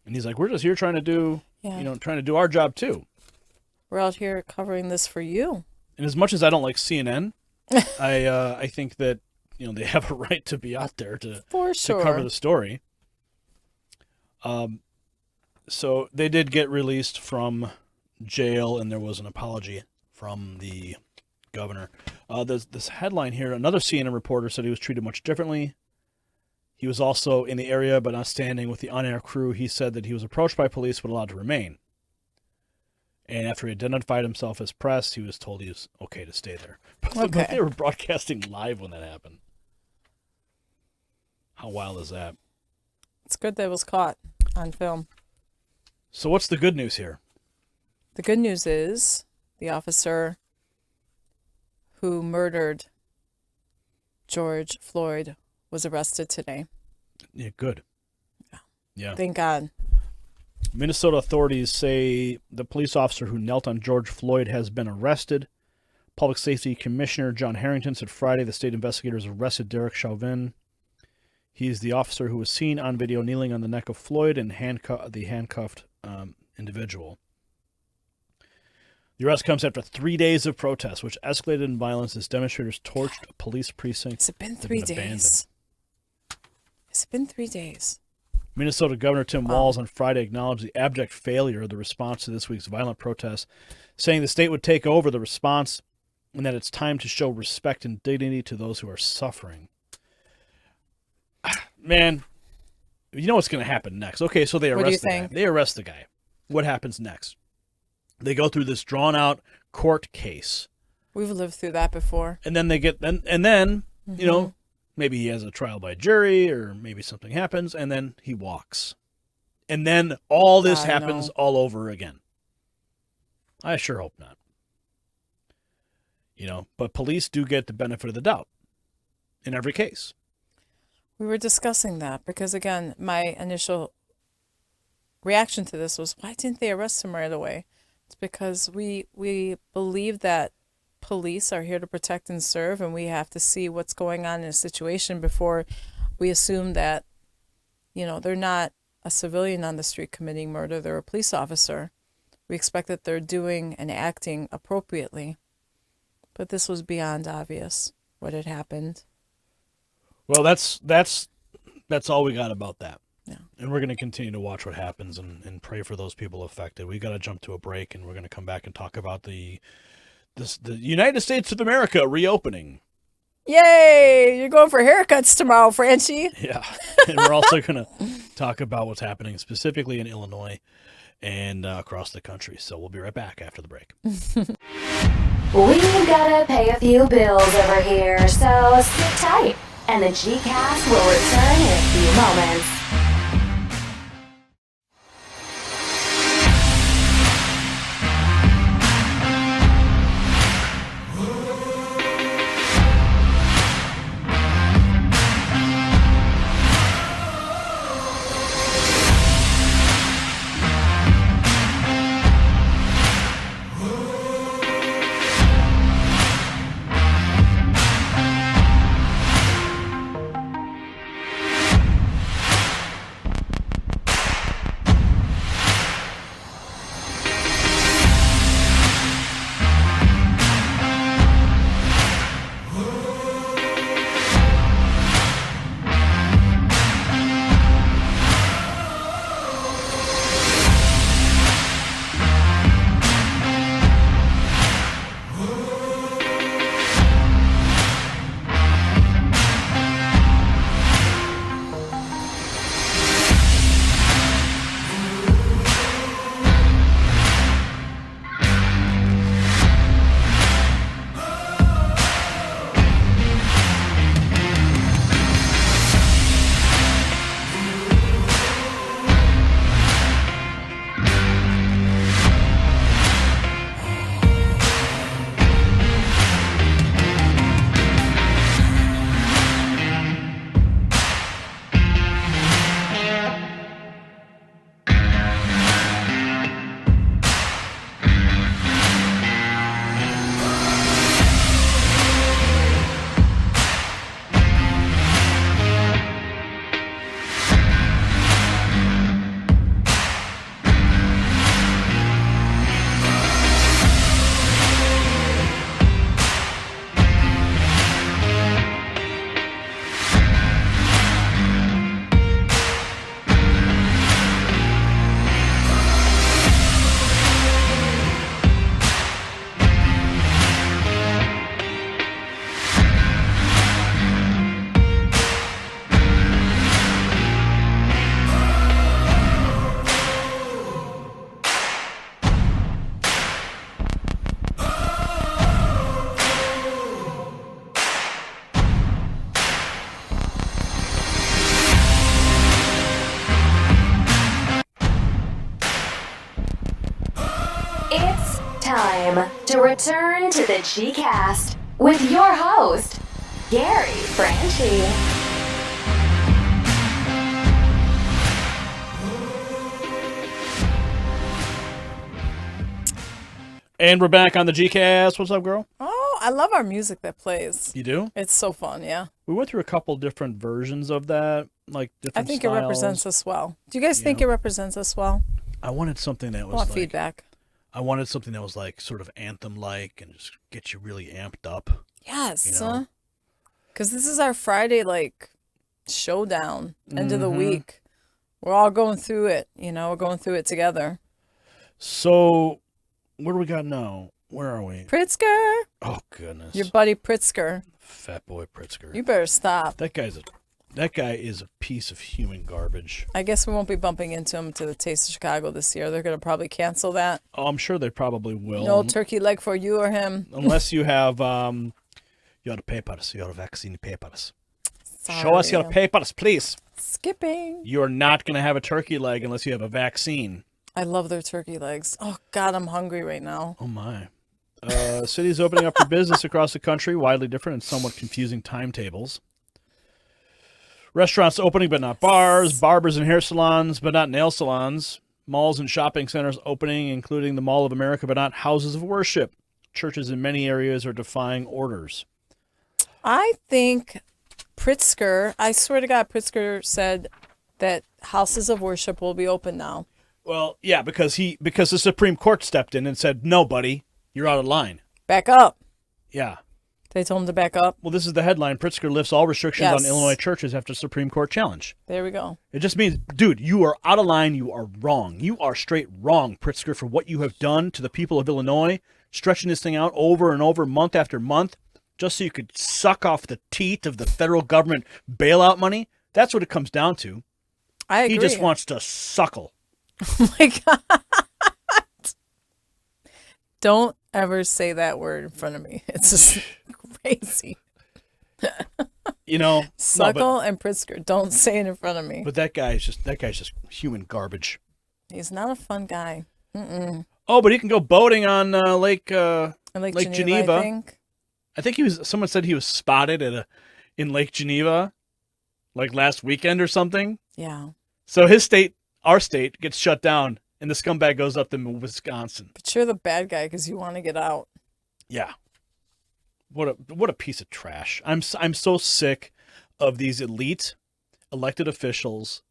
And he's like, "We're just here trying to do, trying to do our job too. We're out here covering this for you." And as much as I don't like CNN, I think that they have a right to be out there to cover the story. So they did get released from jail, and there was an apology from the governor. There's this headline here. Another CNN reporter said he was treated much differently. He was also in the area, but not standing with the on-air crew. He said that he was approached by police but allowed to remain. And after he identified himself as press, he was told he was okay to stay there. But they were broadcasting live when that happened. How wild is that? It's good that it was caught on film. So what's the good news here? The good news is the officer who murdered George Floyd was arrested today. Yeah, good. Yeah. Thank God. Minnesota authorities say the police officer who knelt on George Floyd has been arrested. Public Safety Commissioner John Harrington said Friday the state investigators arrested Derek Chauvin. He's the officer who was seen on video kneeling on the neck of Floyd and the handcuffed individual. The arrest comes after 3 days of protests, which escalated in violence as demonstrators torched a police precinct. Has it been 3 days? Has it been 3 days? Minnesota Governor Tim Walz on Friday acknowledged the abject failure of the response to this week's violent protests, saying the state would take over the response and that it's time to show respect and dignity to those who are suffering. Man, you know what's going to happen next. Okay, so they arrest the guy. They arrest the guy. What happens next? They go through this drawn-out court case. We've lived through that before. And then they get and then maybe he has a trial by jury, or maybe something happens, and then he walks. And then all this happens all over again. I sure hope not. But police do get the benefit of the doubt in every case. We were discussing that because, again, my initial reaction to this was, why didn't they arrest him right away? It's because we believe that police are here to protect and serve, and we have to see what's going on in a situation before we assume that, they're not a civilian on the street committing murder. They're a police officer. We expect that they're doing and acting appropriately. But this was beyond obvious what had happened. Well, that's all we got about that. Yeah. And we're going to continue to watch what happens and pray for those people affected. We got to jump to a break, and we're going to come back and talk about the United States of America reopening. Yay! You're going for haircuts tomorrow, Franchi. Yeah. And we're also going to talk about what's happening specifically in Illinois and across the country. So we'll be right back after the break. We've got to pay a few bills over here, so sit tight. And the G-Cast will return in a few moments. time to return to the G-Cast with your host, Gary Franchi. And we're back on the G-Cast. What's up, girl? Oh, I love our music that plays. You do? It's so fun, yeah. We went through a couple different versions of that, like different I think styles. it represents us well. Do you guys think it represents us well? I wanted something that I was want like, feedback. I wanted something that was like sort of anthem-like and just get you really amped up. Yes. You know? Because this is our Friday, like, showdown, end of the week. We're all going through it, we're going through it together. So, what do we got now? Where are we? Pritzker. Oh, goodness. Your buddy Pritzker. Fat boy Pritzker. You better stop. That guy is a piece of human garbage. I guess we won't be bumping into him to the Taste of Chicago this year. They're going to probably cancel that. Oh, I'm sure they probably will. No turkey leg for you or him. Unless you have your papers, your vaccine papers. Sorry. Show us your papers, please. Skipping. You're not going to have a turkey leg unless you have a vaccine. I love their turkey legs. Oh, God, I'm hungry right now. Oh, my. Cities opening up for business across the country, widely different and somewhat confusing timetables. Restaurants opening but not bars, barbers and hair salons but not nail salons, malls and shopping centers opening, including the Mall of America but not houses of worship. Churches in many areas are defying orders. I think Pritzker, I swear to God, Pritzker said that houses of worship will be open now. Well, yeah, because the Supreme Court stepped in and said, no, buddy, you're out of line. Back up. Yeah. They told him to back up. Well, this is the headline. Pritzker lifts all restrictions on Illinois churches after Supreme Court challenge. There we go. It just means, dude, you are out of line. You are wrong. You are straight wrong, Pritzker, for what you have done to the people of Illinois, stretching this thing out over and over, month after month, just so you could suck off the teat of the federal government bailout money. That's what it comes down to. I agree. He just wants to suckle. Oh, my God. Don't ever say that word in front of me. It's just crazy. Suckle and Pritzker. Don't say it in front of me. But that guy's just human garbage. He's not a fun guy. Mm-mm. Oh, but he can go boating on Lake Geneva. I think someone said he was spotted in Lake Geneva, like last weekend or something. Yeah. So our state gets shut down, and the scumbag goes up to Wisconsin. But you're the bad guy because you want to get out. Yeah. What a piece of trash. I'm so sick of these elite elected officials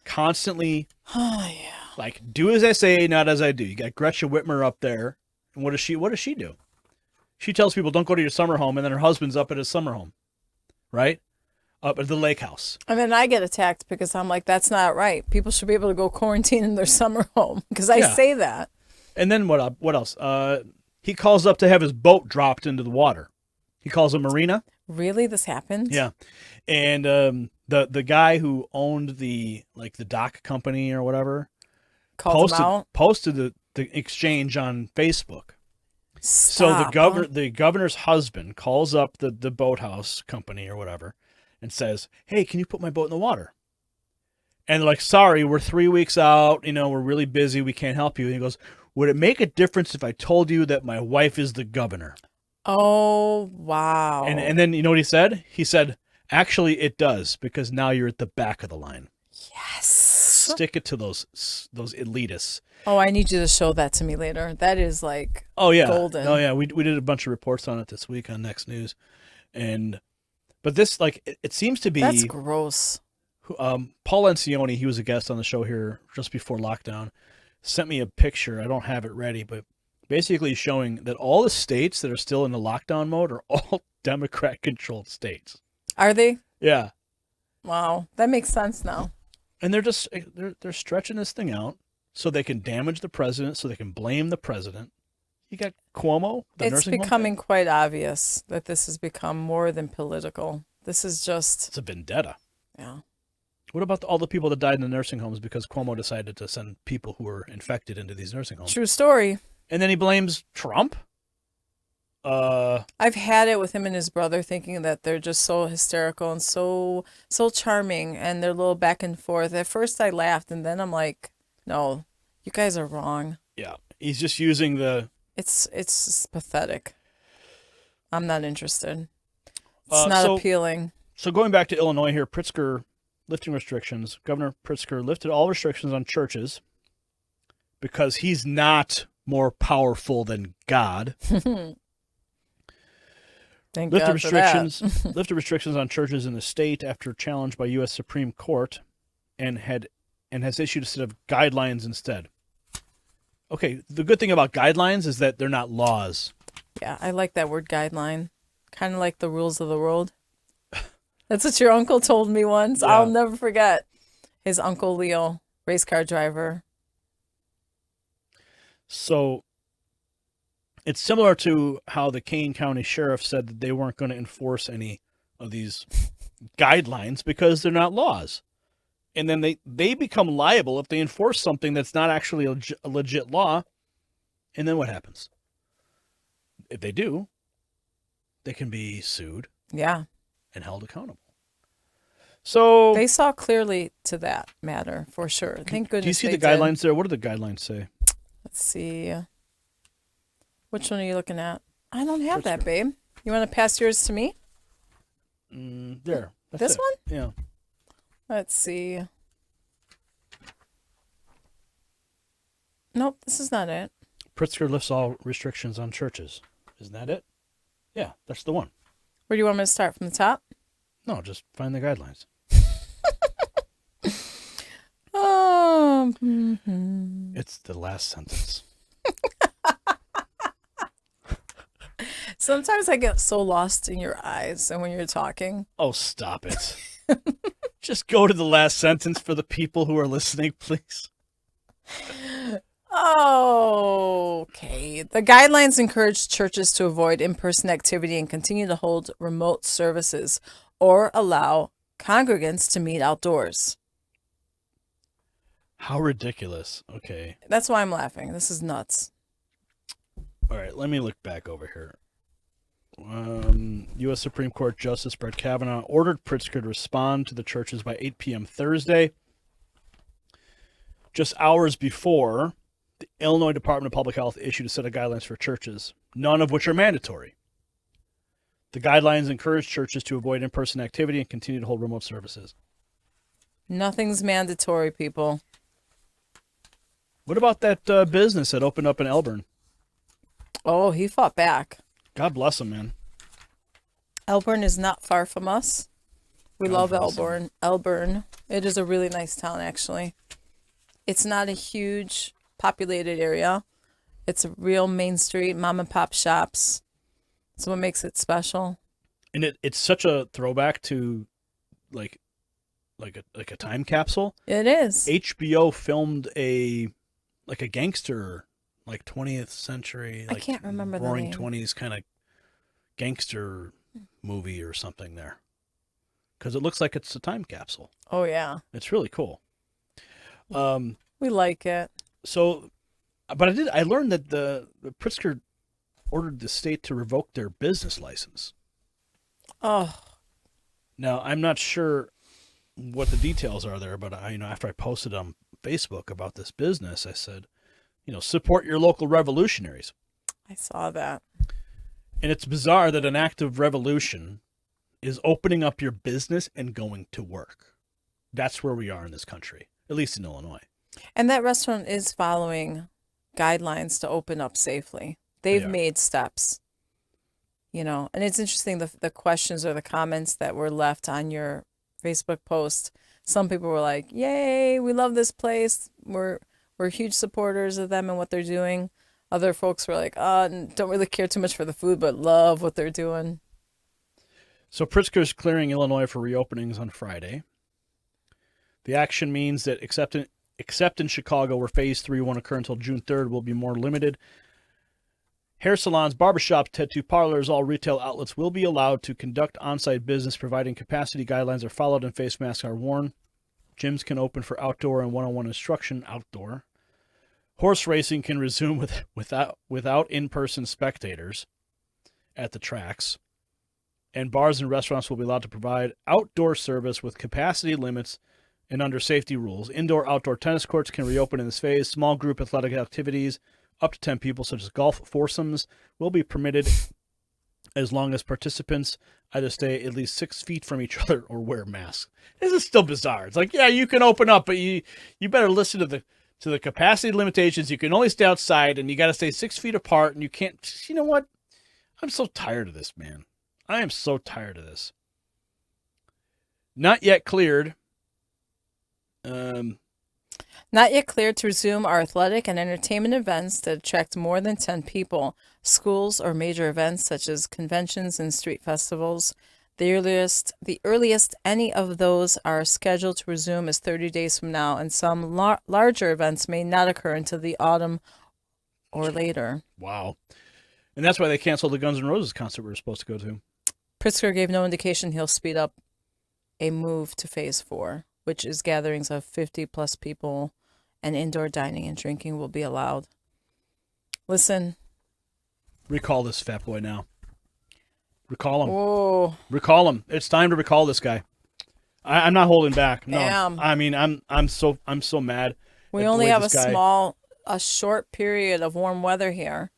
constantly like, do as I say, not as I do. You got Gretchen Whitmer up there, and what does she do? She tells people don't go to your summer home, and then her husband's up at his summer home, right? Up at the lake house. And then I get attacked because I'm like, that's not right. People should be able to go quarantine in their summer home because I say that. And then what else? He calls up to have his boat dropped into the water. He calls a marina. Really? This happened? Yeah. And the guy who owned the dock company or whatever posted the exchange on Facebook. Stop. So the governor's husband calls up the boathouse company or whatever and says, hey, can you put my boat in the water? And they're like, sorry, we're 3 weeks out. We're really busy. We can't help you. And he goes, would it make a difference if I told you that my wife is the governor? Oh, wow. And then you know what he said? He said, actually, it does, because now you're at the back of the line. Yes. Stick it to those elitists. Oh, I need you to show that to me later. That is like golden. Oh, yeah. We did a bunch of reports on it this week on Next News. But this, it seems to be... That's gross. Paul Encioni, he was a guest on the show here just before lockdown, sent me a picture. I don't have it ready, but basically showing that all the states that are still in the lockdown mode are all Democrat-controlled states. Are they? Yeah. Wow. That makes sense now. And they're stretching this thing out so they can damage the president, so they can blame the president. You got Cuomo. It's becoming quite obvious that this has become more than political. This is just... It's a vendetta. Yeah. What about all the people that died in the nursing homes because Cuomo decided to send people who were infected into these nursing homes? True story. And then he blames Trump? I've had it with him and his brother thinking that they're just so hysterical and so charming and they're a little back and forth. At first I laughed and then I'm like, no, you guys are wrong. Yeah. He's just using the It's just pathetic. I'm not interested. It's not appealing. So going back to Illinois here, Pritzker lifting restrictions. Governor Pritzker lifted all restrictions on churches because he's not more powerful than God. Thank God for that. Lifted restrictions on churches in the state after challenged by U.S. Supreme Court, and has issued a set of guidelines instead. Okay, the good thing about guidelines is that they're not laws. Yeah, I like that word, guideline. Kind of like the rules of the road. That's what your uncle told me once. Yeah. I'll never forget. His uncle Leo, race car driver. So it's similar to how the Kane County Sheriff said that they weren't going to enforce any of these guidelines because they're not laws. And then they become liable if they enforce something that's not actually a legit law. And then what happens? If they do, they can be sued. Yeah. And held accountable. So they saw clearly to that matter, for sure. Thank goodness. Do you see the guidelines there? What do the guidelines say? Let's see. Which one are you looking at? I don't have that, babe. You want to pass yours to me? There. This one? Yeah. Let's see. Nope, this is not it. Pritzker lifts all restrictions on churches. Isn't that it? Yeah, that's the one. Where do you want me to start? From the top? No, just find the guidelines. It's the last sentence. Sometimes I get so lost in your eyes and when you're talking. Oh, stop it. Just go to the last sentence for the people who are listening, please. Okay. The guidelines encourage churches to avoid in-person activity and continue to hold remote services or allow congregants to meet outdoors. How ridiculous. Okay. That's why I'm laughing. This is nuts. All right, let me look back over here. U.S. Supreme Court Justice Brett Kavanaugh ordered Pritzker to respond to the churches by 8 p.m. Thursday. Just hours before, the Illinois Department of Public Health issued a set of guidelines for churches, none of which are mandatory. The guidelines encourage churches to avoid in-person activity and continue to hold remote services. Nothing's mandatory, people. What about that business that opened up in Elburn? Oh, he fought back. God bless him, man. Elburn is not far from us. We love Elburn. Elburn. It is a really nice town, actually. It's not a huge populated area. It's a real main street, mom and pop shops. That's what makes it special. And it's such a throwback to like a time capsule. It is. HBO filmed a gangster, like 20th century, I can't remember the roaring name. 20s kind of gangster movie or something there. Because it looks like it's a time capsule. Oh, yeah. It's really cool. We like it. So, but I learned that the Pritzker ordered the state to revoke their business license. Oh. Now, I'm not sure what the details are there, but after I posted on Facebook about this business, I said, support your local revolutionaries. I saw that. And it's bizarre that an act of revolution is opening up your business and going to work. That's where we are in this country, at least in Illinois. And that restaurant is following guidelines to open up safely. They've made steps, and it's interesting, the questions or the comments that were left on your Facebook post. Some people were like, yay, we love this place. We're huge supporters of them and what they're doing. Other folks were like, don't really care too much for the food, but love what they're doing. So Pritzker's clearing Illinois for reopenings on Friday. The action means that except in Chicago, where Phase 3 won't occur until June 3rd, will be more limited. Hair salons, barbershops, tattoo parlors, all retail outlets will be allowed to conduct on-site business, providing capacity guidelines are followed and face masks are worn. Gyms can open for outdoor and one-on-one instruction outdoor. Horse racing can resume without in-person spectators at the tracks. And bars and restaurants will be allowed to provide outdoor service with capacity limits and under safety rules. Indoor-outdoor tennis courts can reopen in this phase. Small group athletic activities Up to 10 people, such as golf foursomes, will be permitted as long as participants either stay at least 6 feet from each other or wear masks. This is still bizarre. It's like, yeah, you can open up, but you better listen to the capacity limitations. You can only stay outside, and you got to stay 6 feet apart, and you can't. You know what? I'm so tired of this, man. I am so tired of this. Not yet cleared. Not yet cleared to resume our athletic and entertainment events that attract more than 10 people, schools, or major events such as conventions and street festivals. The earliest any of those are scheduled to resume is 30 days from now, and some larger events may not occur until the autumn or later. Wow. And that's why they canceled the Guns N' Roses concert we were supposed to go to. Pritzker gave no indication he'll speed up a move to phase 4, which is gatherings of 50-plus people, and indoor dining and drinking will be allowed. Listen. Recall this fat boy now. Recall him. Whoa. Recall him. It's time to recall this guy. I'm not holding back. No. Damn. I mean, I'm so mad. We only have a short period of warm weather here.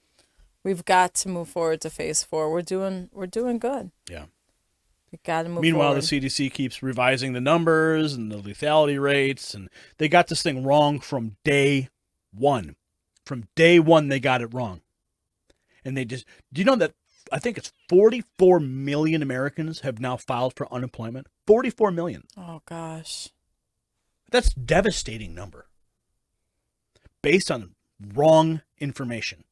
We've got to move forward to phase 4. We're doing good. Yeah. We got to move Meanwhile, forward. the CDC keeps revising the numbers and the lethality rates, and they got this thing wrong from day one. From day one, they got it wrong. And do you know that I think it's 44 million Americans have now filed for unemployment? 44 million. Oh, gosh. That's a devastating number. Based on wrong information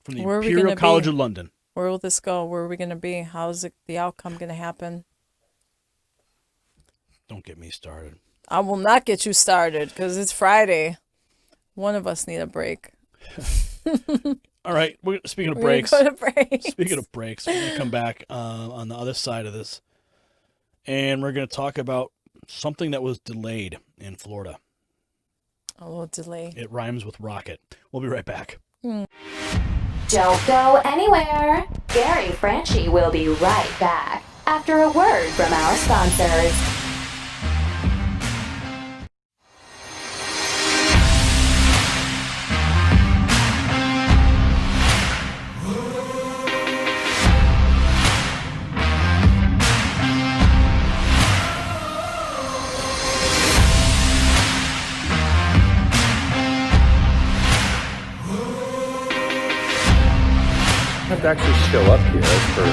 from the Imperial College of London. Where will this go? Where are we going to be? How is the outcome going to happen? Don't get me started. I will not get you started because it's Friday. One of us need a break. All right. Speaking of breaks. Go to breaks. Speaking of breaks, we're going to come back on the other side of this. And we're going to talk about something that was delayed in Florida. A little delay. It rhymes with rocket. We'll be right back. Don't go anywhere. Gary Franchi will be right back after a word from our sponsors. To actually show up here for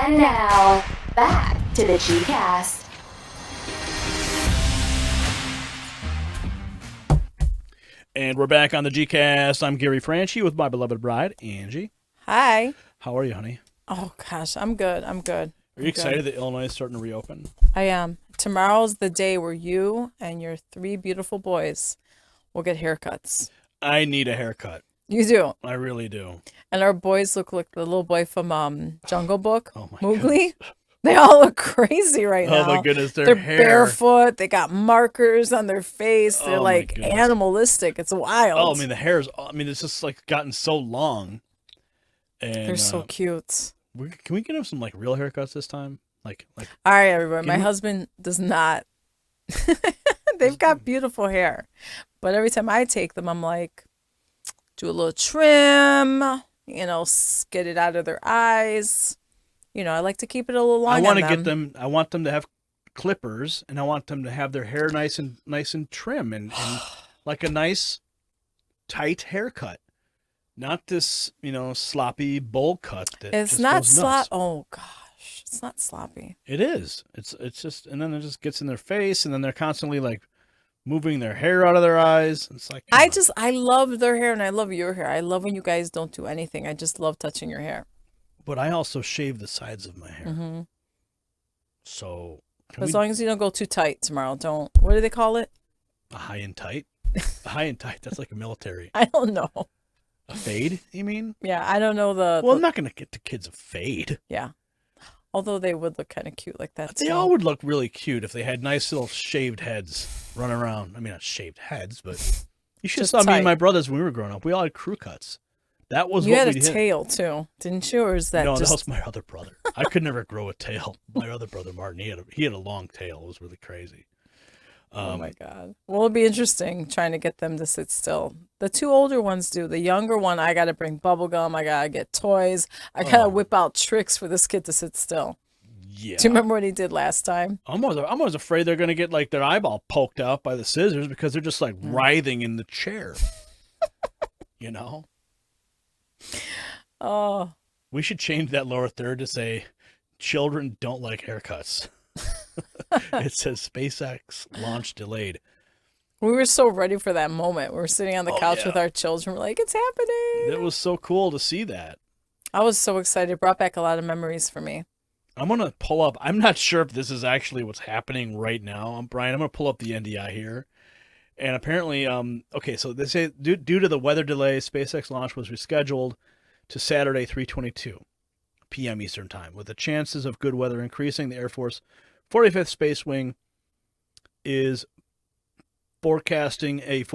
And now, back to the G-Cast. And we're back on the G-Cast. I'm Gary Franchi with my beloved bride, Angie. Hi. How are you, honey? Oh, gosh. I'm good. I'm good. Are you excited that Illinois is starting to reopen? I am. Tomorrow's the day where you and your 3 beautiful boys will get haircuts. I need a haircut. You do. I really do. And our boys look like the little boy from Jungle Book, Oh my Mowgli. They all look crazy right now. Oh my goodness, they're hair. barefoot. They got markers on their face. They're Oh my like goodness. animalistic. It's wild. Oh, I mean, the hair's, it's just like gotten so long. And they're so cute. Can we get them some like real haircuts this time? Like. All right, everybody. My we- husband does not. They've got beautiful hair, but every time I take them, I'm like, do a little trim. Get it out of their eyes. I like to keep it a little long. I want to on get them. I want them to have clippers, and I want them to have their hair nice and trim, and like a nice, tight haircut, not this sloppy bowl cut. That It's just not goes nuts. Oh gosh, it's not sloppy. It is. It's just, and then it just gets in their face, and then they're constantly like moving their hair out of their eyes. It's like I love their hair, and I love your hair. I love when you guys don't do anything. I just love touching your hair. But I also shave the sides of my hair. Mm-hmm. So As long as you don't go too tight tomorrow. Don't. What do they call it? a high and tight. A high and tight. That's like a military. I don't know. A fade, you mean? Yeah, I don't know the. Well, I'm not going to get the kids a fade. Yeah. Although they would look kind of cute like that. They too. all would look really cute if they had nice little shaved heads run around. I mean, not shaved heads, but you should have Just saw me tight. and my brothers when we were growing up. We all had crew cuts. That was You what had we a did. tail too, didn't you? Or is that No, just? that was my other brother. I could never grow a tail. My other brother Martin, he had a long tail. It was really crazy. Oh my God. Well, it'll be interesting trying to get them to sit still. The 2 older ones do. The younger one, I got to bring bubble gum. I got to get toys. I got to whip out tricks for this kid to sit still. Yeah. Do you remember what he did last time? I'm always afraid they're going to get like their eyeball poked out by the scissors because they're just like writhing in the chair. Oh. We should change that lower third to say, children don't like haircuts. It says SpaceX launch delayed. We were so ready for that moment. We were sitting on the couch with our children. We're like, it's happening. It was so cool to see that. I was so excited. It brought back a lot of memories for me. I'm going to pull up. I'm not sure if this is actually what's happening right now. Brian, I'm going to pull up the NDI here. And apparently, so they say due to the weather delay, SpaceX launch was rescheduled to Saturday, 3:22 p.m. Eastern Time. With the chances of good weather increasing, the Air Force 45th Space Wing is forecasting a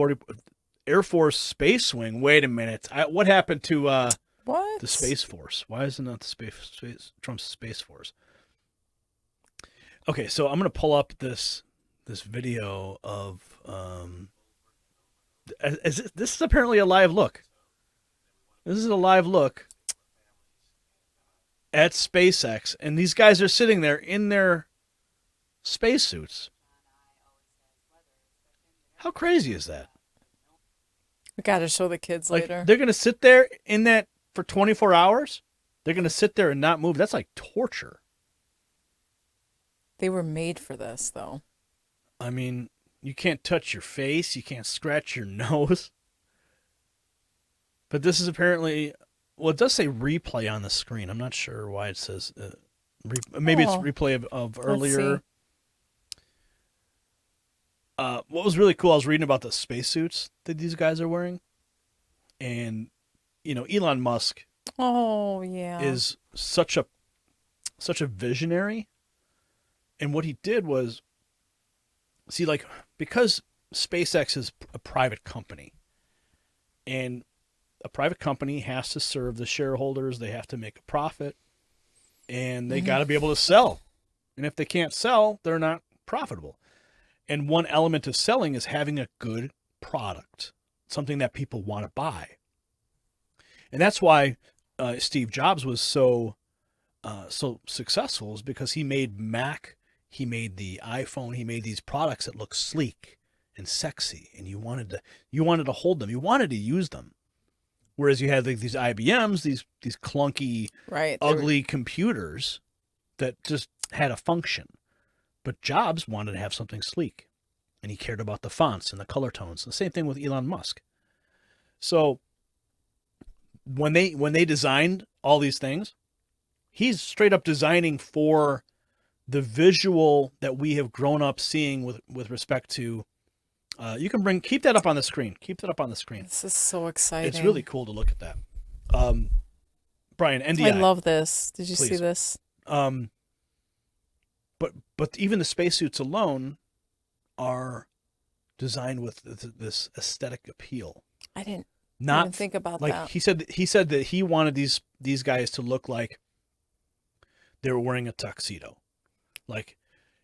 Air Force Space Wing. Wait a minute. What happened to what? The Space Force? Why isn't that the Trump's Space Force? Okay, so I'm going to pull up this video of this is apparently a live look. This is a live look at SpaceX, and these guys are sitting there in their spacesuits. How crazy is that? We got to show the kids later. They're going to sit there in that for 24 hours? They're going to sit there and not move? That's like torture. They were made for this, though. I mean, you can't touch your face. You can't scratch your nose. But this is apparently, well, it does say replay on the screen. I'm not sure why it says, maybe it's replay of earlier. What was really cool, I was reading about the spacesuits that these guys are wearing. And, Elon Musk is such a visionary. And what he did was, because SpaceX is a private company, and a private company has to serve the shareholders, they have to make a profit, and they got to be able to sell. And if they can't sell, they're not profitable. And one element of selling is having a good product, something that people want to buy. And that's why Steve Jobs was so successful, is because he made Mac, he made the iPhone, he made these products that look sleek and sexy, and you wanted to hold them, you wanted to use them. Whereas you had these IBMs, these clunky, ugly computers that just had a function. But Jobs wanted to have something sleek, and he cared about the fonts and the color tones. The same thing with Elon Musk. So when they designed all these things, he's straight up designing for the visual that we have grown up seeing with respect to. You can keep that up on the screen. Keep that up on the screen. This is so exciting. It's really cool to look at that. Brian, NDI. I love this. Did you Please. see this? But even the spacesuits alone are designed with this aesthetic appeal. I didn't Not think about like that. he said that he wanted these guys to look like they were wearing a tuxedo. Like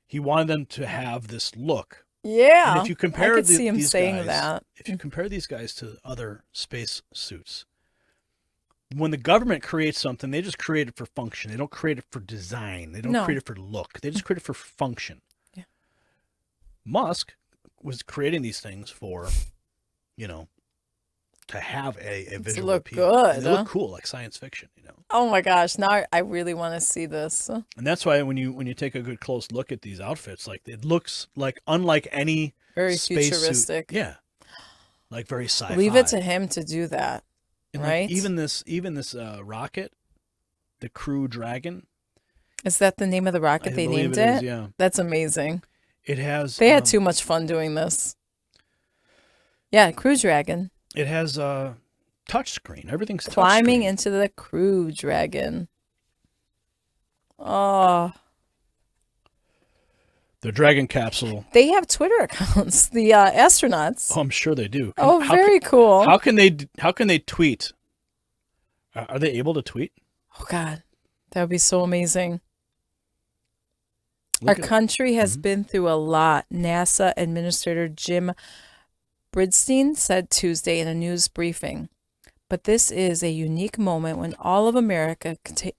he wanted them to have this look. Yeah. And if you compare I could see him these saying guys, that. if you compare these guys to other space suits, when the government creates something, they just create it for function. They don't create it for design. They don't create it for look. They just create it for function. Yeah. Musk was creating these things for, to have a visual look appeal. good, And they look cool, like science fiction, Oh my gosh! Now I really want to see this. And that's why when you take a good close look at these outfits, like it looks like unlike any Very space futuristic. Suit. Yeah, like very sci-fi. Leave it to him to do that, and right? Like even this rocket, the Crew Dragon. Is that the name of the rocket they believe named it it? is, yeah. That's amazing. It has. They had too much fun doing this. Yeah, Crew Dragon. It has touch screen. Everything's Climbing touchscreen. into the Crew Dragon. Oh. The Dragon capsule. They have Twitter accounts. The astronauts. Oh, I'm sure they do. Oh, very cool. How can they tweet? Are they able to tweet? Oh God, that would be so amazing. Look Our country has been through a lot. NASA Administrator Jim Bridenstine said Tuesday in a news briefing. But this is a unique moment when all of America can take.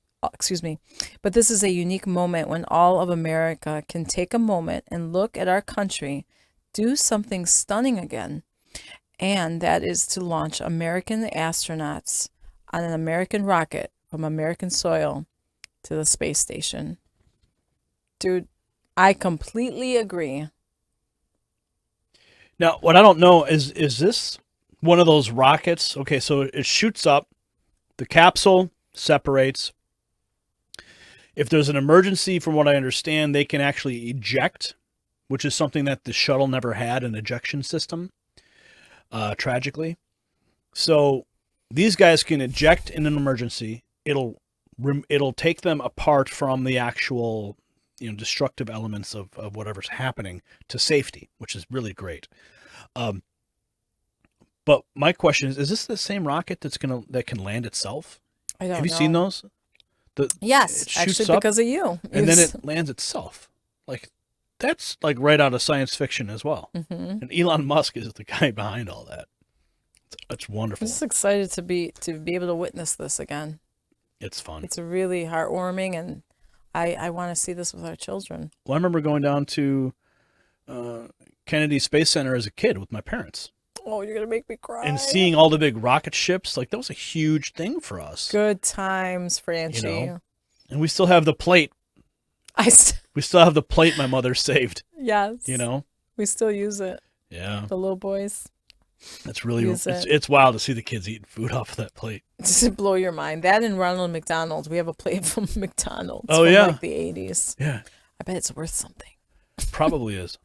But this is a unique moment when all of America can take a moment and look at our country do something stunning again, and that is to launch American astronauts on an American rocket from American soil to the space station. Dude, I completely agree. Now, what I don't know is this one of those rockets? Okay, so it shoots up, the capsule separates. If there's an emergency, from what I understand, they can actually eject, which is something that the shuttle never had, an ejection system, tragically. So these guys can eject in an emergency. It'll take them apart from the actual destructive elements of whatever's happening to safety, which is really great. But my question is this the same rocket that can land itself? I don't know. Have you seen those? Yes, it shoots actually, up, because of you. and then it lands itself. Like that's like right out of science fiction as well. Mm-hmm. And Elon Musk is the guy behind all that. It's wonderful. I'm just excited to be able to witness this again. It's fun. It's really heartwarming, and I want to see this with our children. Well, I remember going down to Kennedy Space Center as a kid with my parents. Oh, you're gonna make me cry. And seeing all the big rocket ships, like that was a huge thing for us. Good times, Franchi. And we still have the plate. We still have the plate my mother saved. Yes. We still use it. Yeah. The little boys. That's really use it. It's wild to see the kids eating food off of that plate. Just blow your mind. That and Ronald McDonald's. We have a plate from McDonald's. Oh, from yeah. like the 80s. Yeah. I bet it's worth something. Probably is.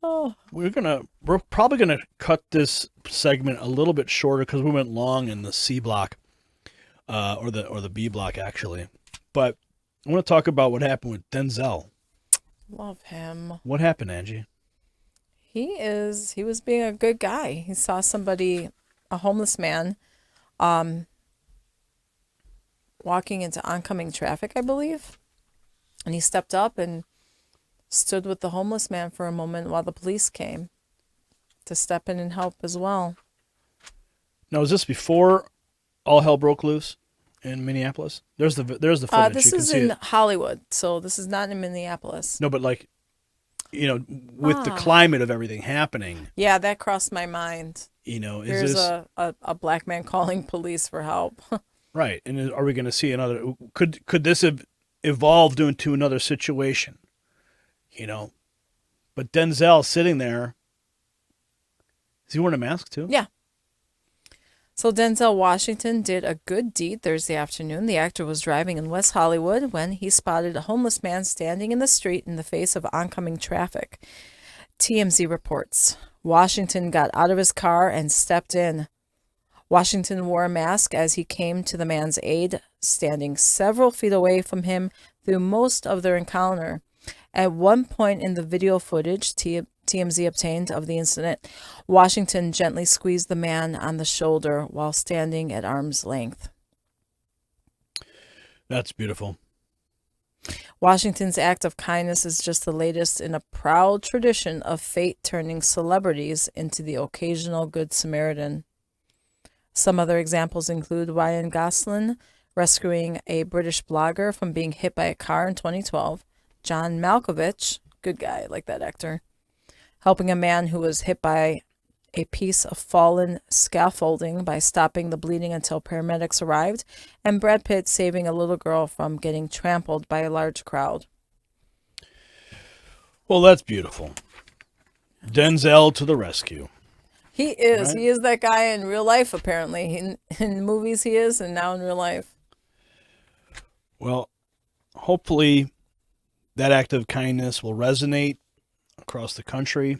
Oh. We're probably gonna cut this segment a little bit shorter because we went long in the C block, or the B block actually. But I want to talk about what happened with Denzel. Love him. What happened, Angie? He was being a good guy. He saw somebody, a homeless man, walking into oncoming traffic, I believe. And he stepped up and stood with the homeless man for a moment while the police came to step in and help as well. Now, was this before all hell broke loose in Minneapolis? There's the footage. This you can is see in it. Hollywood, so this is not in Minneapolis. No, but with the climate of everything happening. Yeah, that crossed my mind. Is Here's this a black man calling police for help. Right. And are we going to see another? Could this have evolved into another situation? You know, but Denzel sitting there. Is he wearing a mask too? Yeah. So Denzel Washington did a good deed Thursday afternoon. The actor was driving in West Hollywood when he spotted a homeless man standing in the street in the face of oncoming traffic. TMZ reports. Washington got out of his car and stepped in. Washington wore a mask as he came to the man's aid, standing several feet away from him through most of their encounter. At one point in the video footage TMZ obtained of the incident, Washington gently squeezed the man on the shoulder while standing at arm's length. That's beautiful. Washington's act of kindness is just the latest in a proud tradition of fate turning celebrities into the occasional Good Samaritan. Some other examples include Ryan Gosling rescuing a British blogger from being hit by a car in 2012, John Malkovich, good guy, like that actor, helping a man who was hit by a piece of fallen scaffolding by stopping the bleeding until paramedics arrived, and Brad Pitt saving a little girl from getting trampled by a large crowd. Well, that's beautiful. Denzel to the rescue. He is. Right? He is that guy in real life, apparently. In movies he is, and now in real life. Well, hopefully that act of kindness will resonate across the country.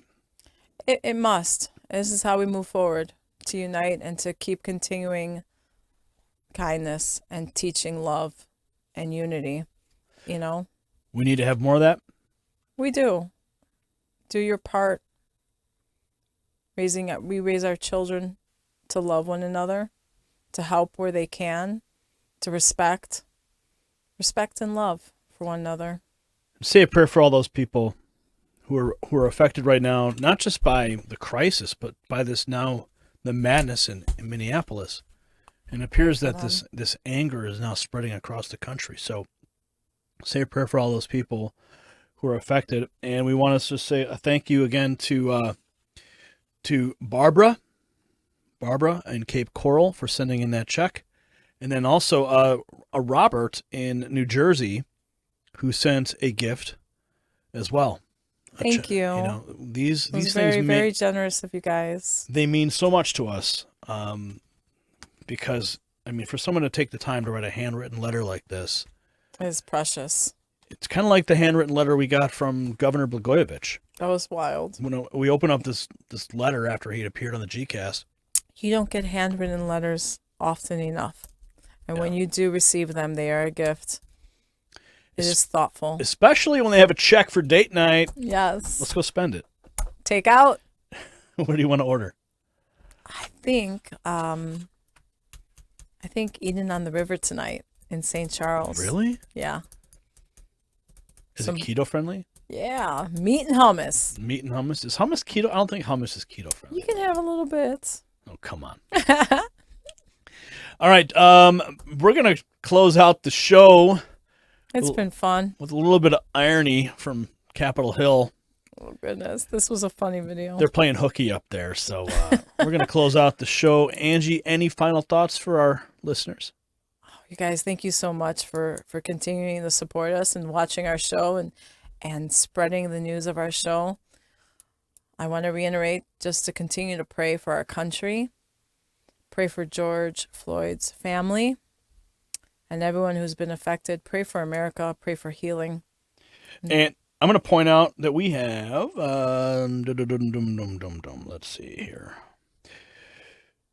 It must. This is how we move forward, to unite and to keep continuing kindness and teaching love and unity, you know? We need to have more of that. We do. Do your part. We raise our children to love one another, to help where they can, to respect and love for one another. Say a prayer for all those people who are affected right now, not just by the crisis, but by this now, the madness in Minneapolis. And it appears that this anger is now spreading across the country. So say a prayer for all those people who are affected. And we want to just say a thank you again to Barbara in Cape Coral for sending in that check. And then also a Robert in New Jersey who sent a gift as well. Thank you. You know, these things very generous of you guys. They mean so much to us because, I mean, for someone to take the time to write a handwritten letter like this is precious. It's kind of like the handwritten letter we got from Governor Blagojevich. That was wild. When we open up this letter after he'd appeared on the GCast. You don't get handwritten letters often enough. And when you do receive them, they are a gift. It is thoughtful. Especially when they have a check for date night. Yes. Let's go spend it. Take out. What do you want to order? I think Eden on the River tonight in St. Charles. Really? Yeah. Is it keto friendly? Yeah. Meat and hummus. Meat and hummus. Is hummus keto? I don't think hummus is keto friendly. You can have a little bit. Oh, come on. All right. We're going to close out the show. It's been fun. With a little bit of irony from Capitol Hill. Oh, goodness. This was a funny video. They're playing hooky up there. So we're going to close out the show. Angie, any final thoughts for our listeners? Oh, you guys, thank you so much for continuing to support us and watching our show and spreading the news of our show. I want to reiterate just to continue to pray for our country. Pray for George Floyd's family. And everyone who's been affected, pray for America, pray for healing. And I'm going to point out that we have, let's see here,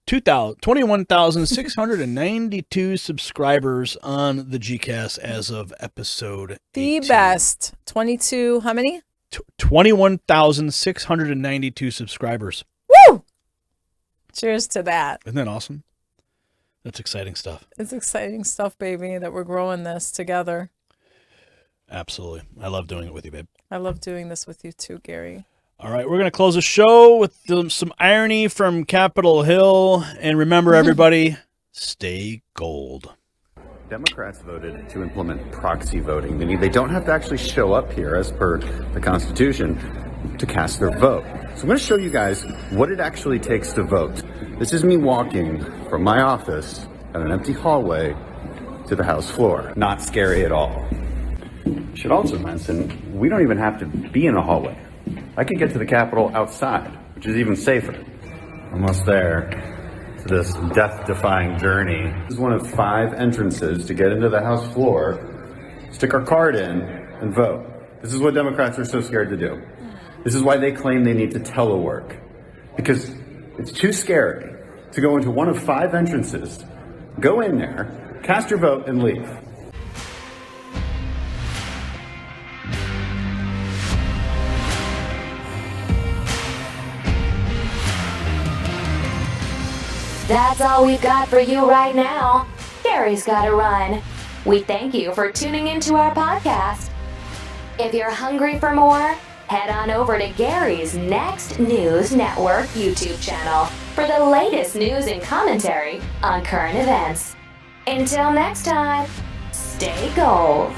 21,692 subscribers on the GCast as of episode 18. The best. 22, how many? 21,692 subscribers. Woo! Cheers to that. Isn't that awesome? That's exciting stuff. It's exciting stuff, baby, that we're growing this together. Absolutely. I love doing it with you, babe. I love doing this with you too, Gary. All right, we're going to close the show with some irony from Capitol Hill. And remember, everybody, stay gold. Democrats voted to implement proxy voting, meaning they don't have to actually show up here as per the Constitution to cast their vote. So I'm going to show you guys what it actually takes to vote. This is me walking from my office and an empty hallway to the House floor. Not scary at all. Should also mention, we don't even have to be in a hallway. I could get to the Capitol outside, which is even safer. Almost there to this death-defying journey. This is one of 5 entrances to get into the House floor, stick our card in, and vote. This is what Democrats are so scared to do. This is why they claim they need to telework. Because it's too scary to go into one of 5 entrances, go in there, cast your vote, and leave. That's all we've got for you right now. Gary's got to run. We thank you for tuning into our podcast. If you're hungry for more, head on over to Gary's Next News Network YouTube channel for the latest news and commentary on current events. Until next time, stay gold.